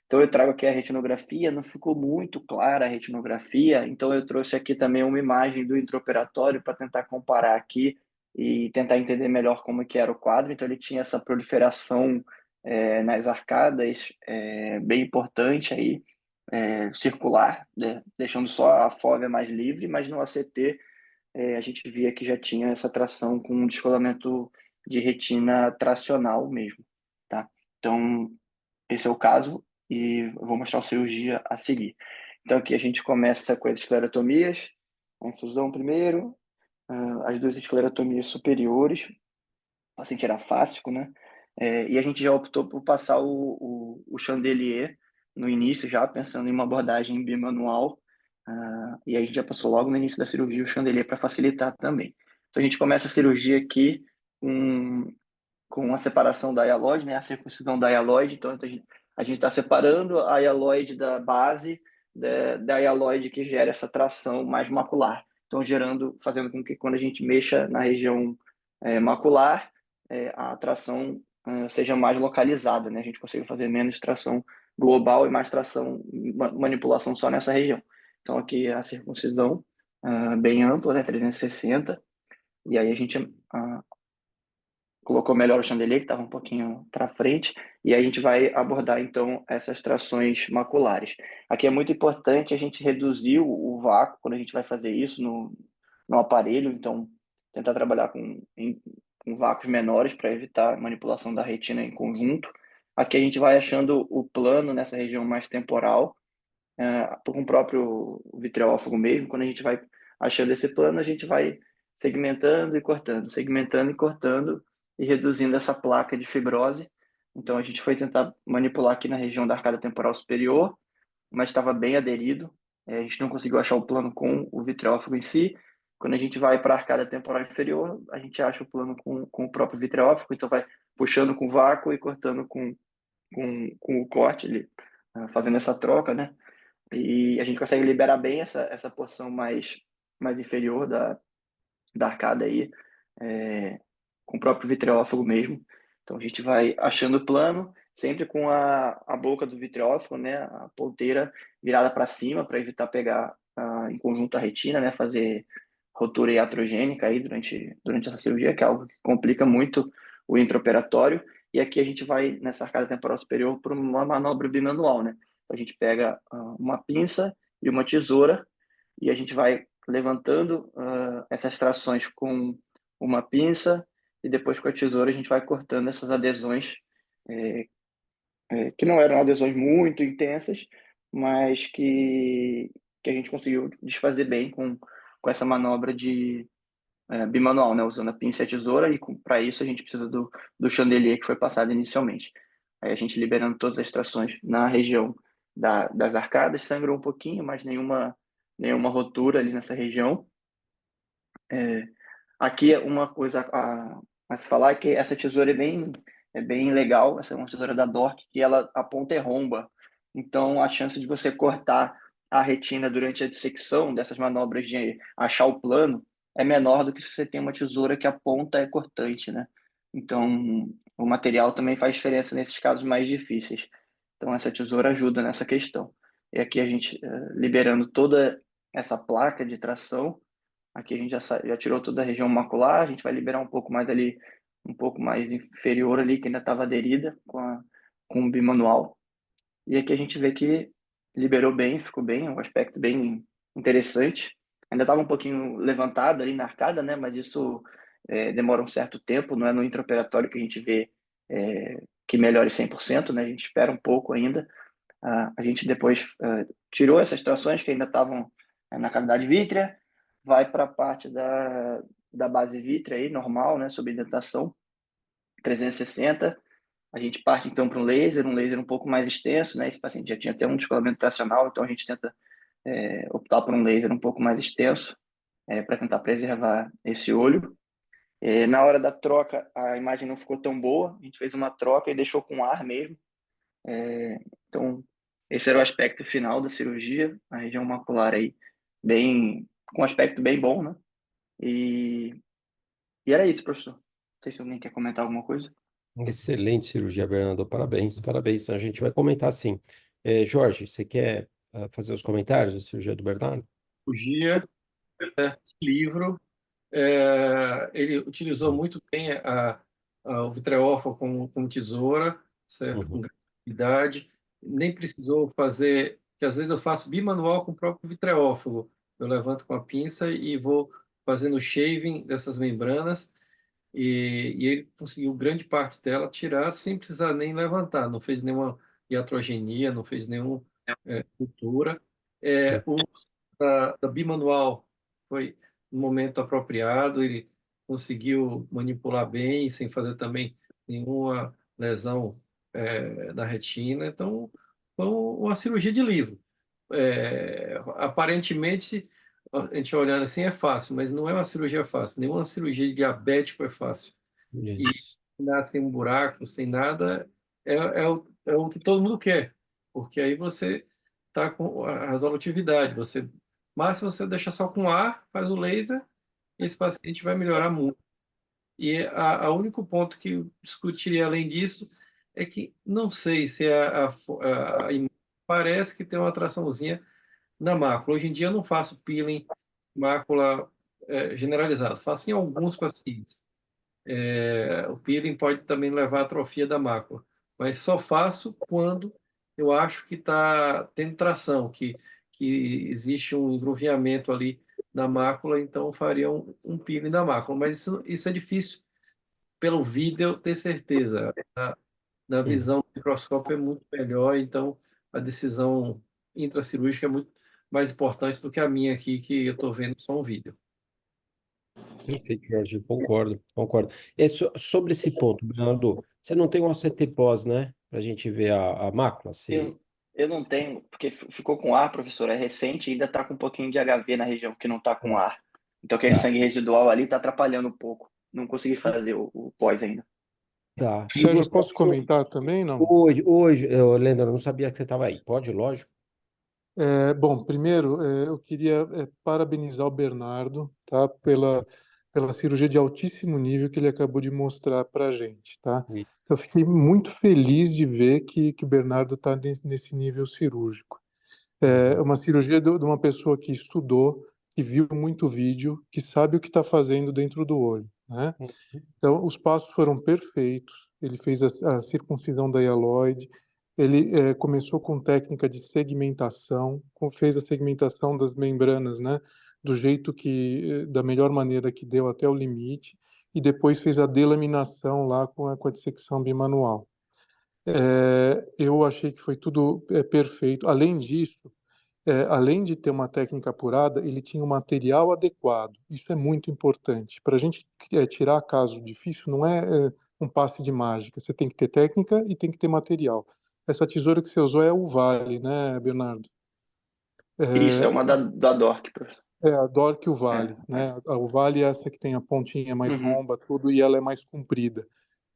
Então eu trago aqui a retinografia, não ficou muito clara a retinografia, então eu trouxe aqui também uma imagem do intraoperatório para tentar comparar aqui e tentar entender melhor como que era o quadro. Então ele tinha essa proliferação nas arcadas, bem importante aí, circular, né? Deixando só a fóvea mais livre, mas no ACT a gente via que já tinha essa tração com um descolamento de retina tracional mesmo, tá? Então, esse é o caso e eu vou mostrar a cirurgia a seguir. Então, aqui a gente começa com as esclerotomias, a infusão primeiro, as duas esclerotomias superiores, o paciente era fáscico, né? E a gente já optou por passar o Chandelier no início, já pensando em uma abordagem bimanual, e a gente já passou logo no início da cirurgia o Chandelier para facilitar também. Então a gente começa a cirurgia aqui com a separação da hialoide, né? A circuncisão da hialoide. Então a gente está separando a hialoide da base da hialoide que gera essa tração mais macular. Então fazendo com que quando a gente mexa na região macular, a tração seja mais localizada, né? A gente consiga fazer menos tração global e mais tração, manipulação só nessa região. Então aqui a circuncisão bem ampla, né? 360. E aí a gente colocou melhor o chandelier, que estava um pouquinho para frente, e a gente vai abordar, então, essas trações maculares. Aqui é muito importante a gente reduzir o vácuo quando a gente vai fazer isso no aparelho, então, tentar trabalhar com vácuos menores para evitar a manipulação da retina em conjunto. Aqui a gente vai achando o plano nessa região mais temporal, com o próprio vitreófago mesmo. Quando a gente vai achando esse plano, a gente vai segmentando e cortando e reduzindo essa placa de fibrose. Então a gente foi tentar manipular aqui na região da arcada temporal superior, mas estava bem aderido. A gente não conseguiu achar o plano com o vitreófago em si. Quando a gente vai para a arcada temporal inferior, a gente acha o plano com o próprio vitreófago, então vai puxando com vácuo e cortando com o corte, ele, fazendo essa troca, né? E a gente consegue liberar bem essa porção mais inferior da arcada aí, com o próprio vitreófago mesmo. Então a gente vai achando o plano, sempre com a boca do vitreófago, né, a ponteira virada para cima, para evitar pegar em conjunto a retina, né, fazer rotura iatrogênica aí durante essa cirurgia, que é algo que complica muito o intraoperatório. E aqui a gente vai, nessa arcada temporal superior, por uma manobra bimanual, né? A gente pega uma pinça e uma tesoura e a gente vai levantando essas trações com uma pinça e depois com a tesoura a gente vai cortando essas adesões, que não eram adesões muito intensas, mas que a gente conseguiu desfazer bem com essa manobra de bimanual, né? Usando a pinça e a tesoura, e para isso a gente precisa do chandelier que foi passado inicialmente. Aí a gente liberando todas as trações na região das arcadas, sangrou um pouquinho, mas nenhuma rotura ali nessa região. Aqui é uma coisa a se falar é que essa tesoura é bem legal. Essa é uma tesoura da Dork, que a ponta é romba. Então, a chance de você cortar a retina durante a dissecção dessas manobras de achar o plano é menor do que se você tem uma tesoura que a ponta é cortante, né? Então, o material também faz diferença nesses casos mais difíceis. Então, essa tesoura ajuda nessa questão. E aqui a gente liberando toda essa placa de tração. Aqui a gente já tirou toda a região macular, a gente vai liberar um pouco mais ali, um pouco mais inferior ali, que ainda estava aderida com o bimanual. E aqui a gente vê que liberou bem, ficou bem, um aspecto bem interessante. Ainda estava um pouquinho levantado ali na arcada, né? Mas isso demora um certo tempo, não é no intraoperatório que a gente vê que melhore 100%, né? A gente espera um pouco ainda. A gente depois tirou essas trações que ainda estavam na cavidade vítrea, vai para a parte da base vítrea aí, normal, né, sob indentação, 360. A gente parte então para um laser um pouco mais extenso, né? Esse paciente já tinha até um descolamento tracional, então a gente tenta optar por um laser um pouco mais extenso, para tentar preservar esse olho. Na hora da troca, a imagem não ficou tão boa, a gente fez uma troca e deixou com ar mesmo. Então, esse era o aspecto final da cirurgia, a região macular aí, com um aspecto bem bom, né? E era isso, professor. Não sei se alguém quer comentar alguma coisa. Excelente cirurgia, Bernardo. Parabéns, parabéns. A gente vai comentar sim. Jorge, você quer fazer os comentários da cirurgia do Bernardo? Cirurgia, livro, ele utilizou muito bem o vitreófago com tesoura, certo? Com grande, nem precisou fazer, que às vezes eu faço bimanual com o próprio vitreófago. Eu levanto com a pinça e vou fazendo shaving dessas membranas, e ele conseguiu grande parte dela tirar sem precisar nem levantar, não fez nenhuma iatrogenia, não fez nenhuma cultura. O da bimanual foi no momento apropriado, ele conseguiu manipular bem, sem fazer também nenhuma lesão na retina. Então, foi uma cirurgia de livro. Aparentemente, a gente olhando assim é fácil, mas não é uma cirurgia fácil. Nenhuma cirurgia de diabético é fácil. E Isso. nasce sem um buraco, sem nada, é o que todo mundo quer, porque aí você está com a resolutividade. Mas se você deixa só com ar, faz o laser, esse paciente vai melhorar muito. E a único ponto que eu discutiria além disso é que não sei se parece que tem uma atraçãozinha na mácula. Hoje em dia eu não faço peeling mácula generalizado, faço em alguns pacientes. O peeling pode também levar à atrofia da mácula, mas só faço quando eu acho que está tendo tração, que existe um engruviamento ali na mácula, então eu faria um peeling da mácula. Mas isso é difícil pelo vídeo eu ter certeza. Na Uhum. visão do microscópio é muito melhor, então a decisão intracirúrgica é muito mais importante do que a minha aqui, que eu estou vendo só um vídeo. Perfeito, Jorge, concordo, concordo. Sobre esse ponto, Bernardo, você não tem um ACT pós, né? Para a gente ver a mácula, se... Eu não tenho, porque ficou com ar, professor, é recente e ainda está com um pouquinho de HV na região que não está com ar. Então aquele Tá, sangue residual ali está atrapalhando um pouco. Não consegui fazer o pós ainda. tá. E Sérgio, você posso achou comentar também, não? hoje, Leandro, eu não sabia que você estava aí. Pode, lógico. Bom, primeiro, eu queria parabenizar o Bernardo, tá, pela cirurgia de altíssimo nível que ele acabou de mostrar para a gente, tá? E- Eu fiquei muito feliz de ver que o Bernardo está nesse nível cirúrgico. É Uhum. uma cirurgia de uma pessoa que estudou, que viu muito vídeo, que sabe o que está fazendo dentro do olho, né? Uhum. Então, os passos foram perfeitos. Ele fez a circuncisão da hialoide, ele começou com técnica de segmentação, fez a segmentação das membranas, né, do jeito da melhor maneira que deu até o limite, e depois fez a delaminação lá com a dissecção bimanual. Eu achei que foi tudo perfeito. Além disso, além de ter uma técnica apurada, ele tinha um material adequado. Isso é muito importante. Para a gente tirar caso difícil, não é um passe de mágica. Você tem que ter técnica e tem que ter material. Essa tesoura que você usou é o Vale, né, Bernardo? Isso, é uma É, da DORC, professor. a Dor que o É. Vale, né? O Vale é essa que tem a pontinha mais Uhum. romba, tudo, e ela é mais comprida.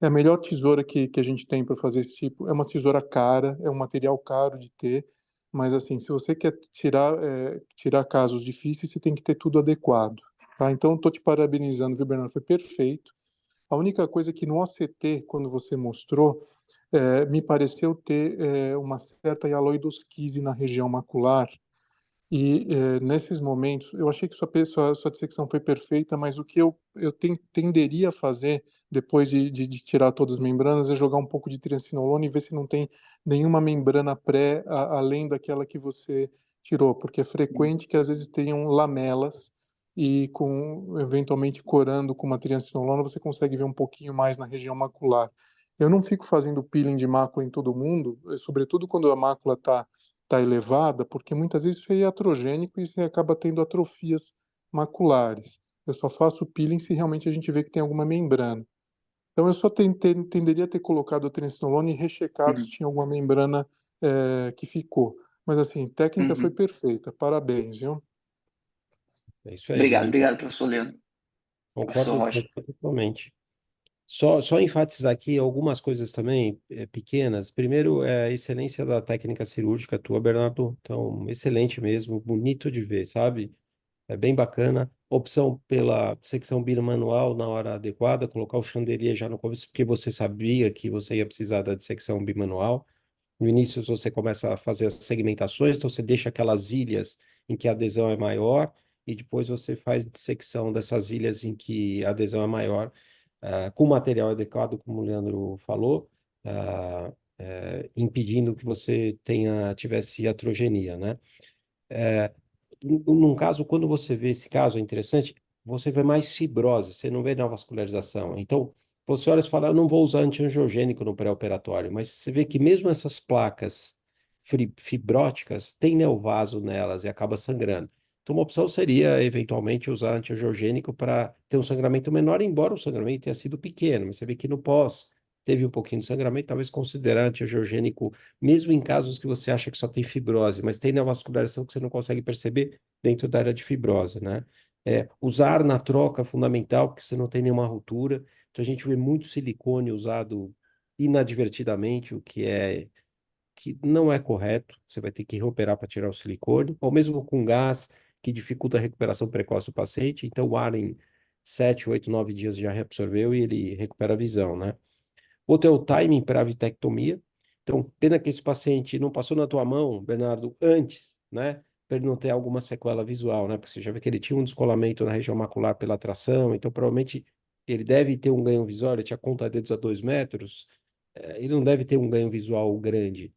É a melhor tesoura que a gente tem para fazer esse tipo. É uma tesoura cara, é um material caro de ter, mas assim, se você quer tirar casos difíceis, você tem que ter tudo adequado, tá? Então, estou te parabenizando, viu, Bernardo? Foi perfeito. A única coisa que no ACT, quando você mostrou, me pareceu ter uma certa hialoidosquise na região macular, e nesses momentos, eu achei que sua dissecção foi perfeita, mas o que eu tenderia a fazer, depois de tirar todas as membranas, é jogar um pouco de triancinolona e ver se não tem nenhuma membrana além daquela que você tirou, porque é frequente que às vezes tenham lamelas, e eventualmente corando com uma triancinolona, você consegue ver um pouquinho mais na região macular. Eu não fico fazendo peeling de mácula em todo mundo, sobretudo quando a mácula está elevada, porque muitas vezes isso é iatrogênico e você acaba tendo atrofias maculares. Eu só faço peeling se realmente a gente vê que tem alguma membrana. Então eu só tenderia a ter colocado a triancinolona e rechecado se Uhum. tinha alguma membrana que ficou. Mas assim, técnica foi Uhum. perfeita. Parabéns, viu? É isso aí, Obrigado, Jorge. obrigado, professor Leandro. Professor Concordo, Rocha. concordo totalmente. Só enfatizar aqui algumas coisas também pequenas. Primeiro, é a excelência da técnica cirúrgica tua, Bernardo. Então, excelente mesmo, bonito de ver, sabe? É bem bacana. Opção pela secção bimanual na hora adequada, colocar o chandelier já no começo, porque você sabia que você ia precisar da dissecção bimanual. No início, você começa a fazer as segmentações, então você deixa aquelas ilhas em que a adesão é maior, e depois você faz dissecção dessas ilhas em que a adesão é maior, com material adequado, como o Leandro falou, impedindo que você tivesse iatrogenia, né? Num caso, quando você vê esse caso, é interessante, você vê mais fibrose, você não vê neovascularização. Então, você olha e fala, eu não vou usar antiangiogênico no pré-operatório, mas você vê que mesmo essas placas fibróticas têm neovaso nelas e acaba sangrando. Então, uma opção seria, eventualmente, usar antiangiogênico para ter um sangramento menor, embora o sangramento tenha sido pequeno. Mas você vê que no pós teve um pouquinho de sangramento, talvez considerar antiangiogênico, mesmo em casos que você acha que só tem fibrose, mas tem neovascularização que você não consegue perceber dentro da área de fibrose, né? Usar na troca é fundamental, porque você não tem nenhuma ruptura. Então, a gente vê muito silicone usado inadvertidamente, o que não é correto. Você vai ter que reoperar para tirar o silicone, ou mesmo com gás, que dificulta a recuperação precoce do paciente. Então, o ar em 7, 8, 9 dias já reabsorveu e ele recupera a visão, né? Outro é o timing para a vitectomia. Então, pena que esse paciente não passou na tua mão, Bernardo, antes, né? Para ele não ter alguma sequela visual, né? Porque você já vê que ele tinha um descolamento na região macular pela tração, então provavelmente ele deve ter um ganho visual, ele tinha conta-dedos a 2 metros, ele não deve ter um ganho visual grande.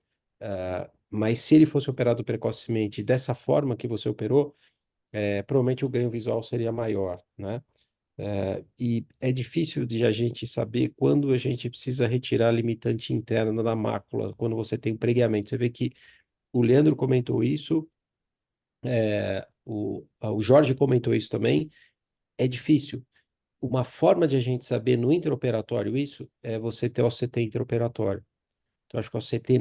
Mas se ele fosse operado precocemente dessa forma que você operou, provavelmente o ganho visual seria maior, né? E é difícil de a gente saber quando a gente precisa retirar a limitante interna da mácula, quando você tem pregueamento. Você vê que o Leandro comentou isso, o Jorge comentou isso também. É difícil. Uma forma de a gente saber no intraoperatório isso é você ter o OCT intraoperatório. Então, acho que o OCT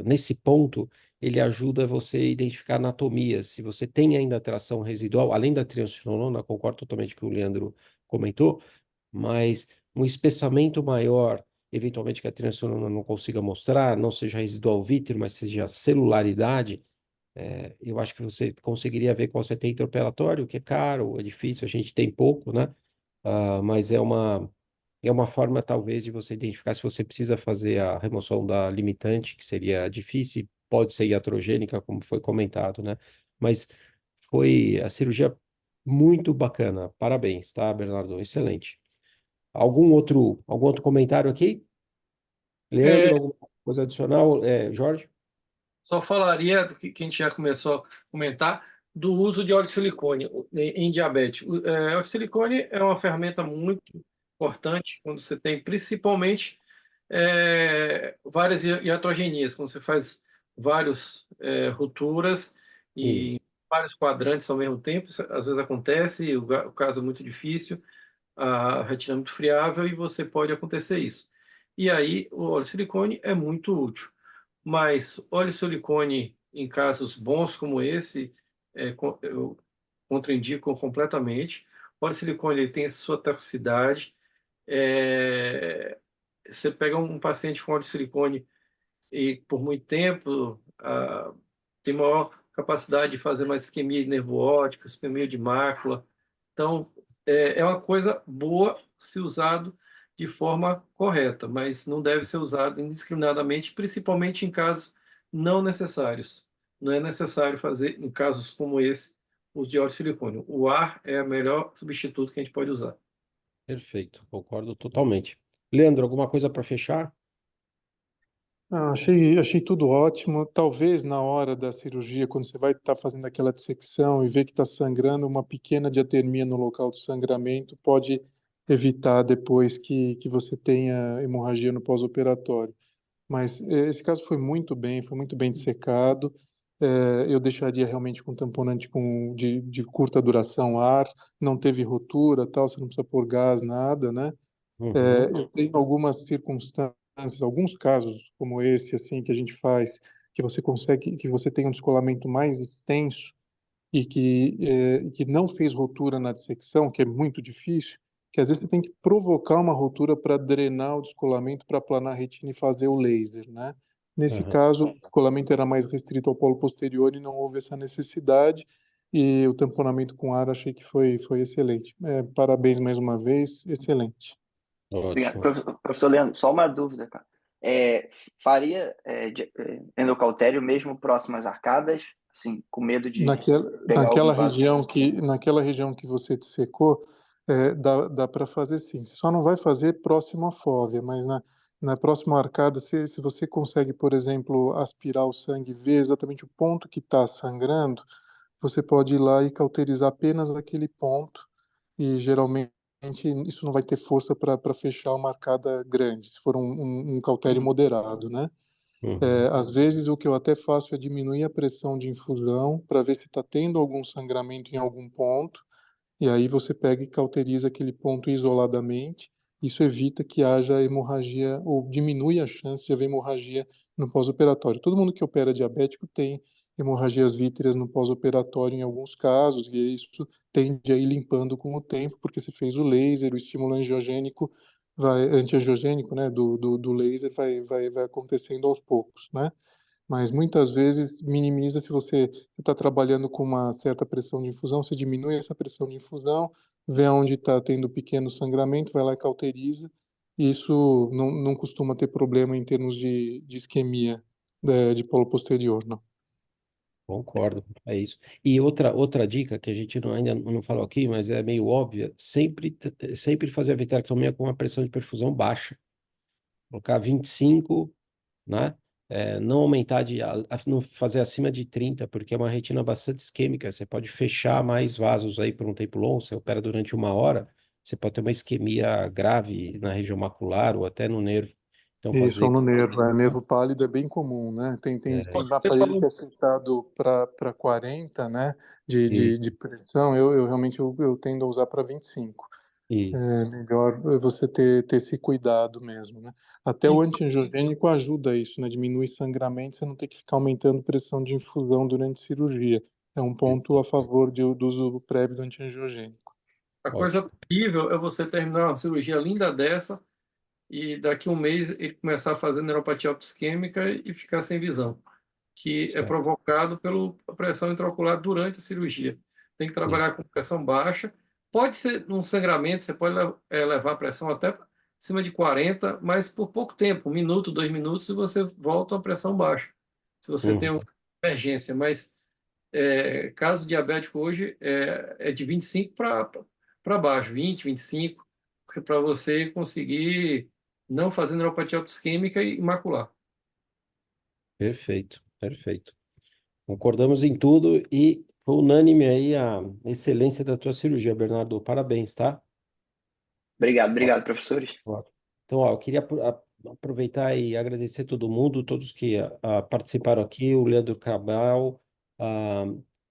nesse ponto, ele ajuda você a identificar anatomias. Se você tem ainda tração residual, além da triancinolona, concordo totalmente com o que o Leandro comentou, mas um espessamento maior, eventualmente que a triancinolona não consiga mostrar, não seja residual vítreo, mas seja celularidade, eu acho que você conseguiria ver qual você tem intraoperatório, que é caro, é difícil, a gente tem pouco, né? Mas é uma forma, talvez, de você identificar se você precisa fazer a remoção da limitante, que seria difícil, pode ser iatrogênica, como foi comentado, né? Mas foi a cirurgia muito bacana. Parabéns, tá, Bernardo? Excelente. Algum outro comentário aqui? É, Leandro, alguma coisa adicional? Jorge? Só falaria do que a gente já começou a comentar do uso de óleo de silicone em diabetes. Óleo de silicone é uma ferramenta muito importante quando você tem, principalmente, várias iatrogenias, quando você faz várias rupturas Isso. e vários quadrantes ao mesmo tempo. Isso às vezes acontece, o caso é muito difícil, a retina é muito friável e você pode acontecer isso. E aí o óleo de silicone é muito útil. Mas óleo de silicone em casos bons como esse, eu contraindico completamente. O óleo de silicone ele tem a sua toxicidade. Você pega um paciente com óleo de silicone e por muito tempo tem maior capacidade de fazer mais isquemia nervo óptica, isquemia de mácula. Então, é uma coisa boa se usado de forma correta, mas não deve ser usado indiscriminadamente, principalmente em casos não necessários. Não é necessário fazer, em casos como esse, o de óleo de silicone. O ar é o melhor substituto que a gente pode usar. Perfeito, concordo totalmente. Leandro, alguma coisa para fechar? Achei tudo ótimo. Talvez na hora da cirurgia, quando você vai estar fazendo aquela dissecção e ver que está sangrando, uma pequena diatermia no local do sangramento pode evitar depois que você tenha hemorragia no pós-operatório. Mas esse caso foi muito bem dissecado. Eu deixaria realmente com tamponante de curta duração ar, não teve rotura, tal, você não precisa pôr gás, nada, né? Uhum. Eu tenho algumas circunstâncias, alguns casos como esse, assim, que a gente faz, que você consegue, que você tem um descolamento mais extenso e que não fez rotura na dissecção, que é muito difícil, que às vezes você tem que provocar uma rotura para drenar o descolamento, para aplanar a retina e fazer o laser, né? Nesse Aham. caso, o descolamento era mais restrito ao polo posterior e não houve essa necessidade, e o tamponamento com ar achei que foi excelente. Parabéns mais uma vez, excelente. Obrigado. Ótimo. Professor Leandro, só uma dúvida, cara. Faria endocautério mesmo próximo às arcadas, assim, com medo de Naquela, pegar algum vaso? naquela região que você dissecou, dá para fazer sim. Você só não vai fazer próximo à fóvea, mas na próxima arcada, se você consegue, por exemplo, aspirar o sangue e ver exatamente o ponto que está sangrando, você pode ir lá e cauterizar apenas aquele ponto, e geralmente isso não vai ter força para fechar uma arcada grande, se for um cautério moderado, né? Às vezes, o que eu até faço é diminuir a pressão de infusão para ver se está tendo algum sangramento em algum ponto, e aí você pega e cauteriza aquele ponto isoladamente. Isso evita que haja hemorragia, ou diminui a chance de haver hemorragia no pós-operatório. Todo mundo que opera diabético tem hemorragias vítreas no pós-operatório em alguns casos, e isso tende a ir limpando com o tempo, porque você fez o laser, o estímulo angiogênico antiangiogênico, né, do laser vai acontecendo aos poucos, né? Mas muitas vezes minimiza. Se você está trabalhando com uma certa pressão de infusão, você diminui essa pressão de infusão, vê onde está tendo pequeno sangramento, vai lá e cauteriza, e isso não costuma ter problema em termos de isquemia de polo posterior, não. Concordo, é isso. E outra dica que a gente ainda não falou aqui, mas é meio óbvia, sempre fazer a vitrectomia com uma pressão de perfusão baixa. Colocar 25, né? Não aumentar não fazer acima de 30, porque é uma retina bastante isquêmica. Você pode fechar mais vasos aí por um tempo longo. Você opera durante 1 hora, você pode ter uma isquemia grave na região macular ou até no nervo. Então, Isso, ou fazer. no nervo. Nervo pálido é bem comum, né? Tem Você aparelho falou que é aceitado para 40, né? E, De pressão. Eu realmente eu tendo a usar para 25. e É melhor você ter esse cuidado mesmo, né? Até o antiangiogênico ajuda isso, né? Diminui sangramento, você não tem que ficar aumentando pressão de infusão durante a cirurgia. É um ponto a favor do uso prévio do antiangiogênico. A ótimo. coisa terrível é você terminar uma cirurgia linda dessa e daqui a um mês ele começar a fazer neuropatia isquêmica e ficar sem visão, que é Certo. provocado pela pressão intraocular durante a cirurgia. Tem que E, trabalhar com pressão baixa. Pode ser um sangramento, você pode levar a pressão até acima de 40, mas por pouco tempo, 1 minuto, 2 minutos, e você volta a pressão baixa. Se você tem uma emergência, mas caso diabético hoje é de 25 para baixo, 20, 25, para você conseguir não fazer neuropatia isquêmica e macular. Perfeito, perfeito. Concordamos em tudo e foi unânime aí a excelência da tua cirurgia, Bernardo. Parabéns, tá? Obrigado, professores. Ótimo. Então, ó, eu queria aproveitar e agradecer todo mundo, todos que participaram aqui, o Leandro Cabral, a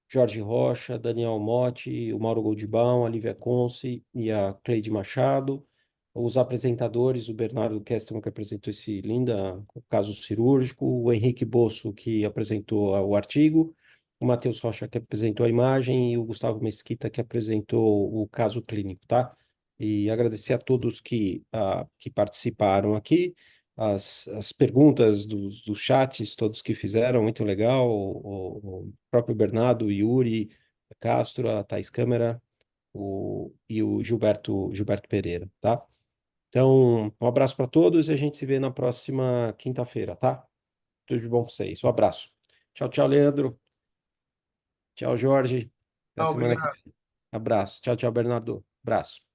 Jorge Rocha, Daniel Motti, o Mauro Goldbaum, a Lívia Conce e a Cleide Machado, os apresentadores, o Bernardo Kestelman, que apresentou esse linda caso cirúrgico, o Henrique Bosso, que apresentou o artigo, o Matheus Rocha, que apresentou a imagem, e o Gustavo Mesquita, que apresentou o caso clínico, tá? E agradecer a todos que participaram aqui, as perguntas dos chats, todos que fizeram, muito legal, o próprio Bernardo, o Yuri Castro, a Thais Câmara, e o Gilberto Pereira, tá? Então, um abraço para todos e a gente se vê na próxima quinta-feira, tá? Tudo de bom para vocês. Um abraço. Tchau, tchau, Leandro. Tchau, Jorge. Até a semana que Obrigado. vem. Abraço. Tchau, tchau, Bernardo. Abraço.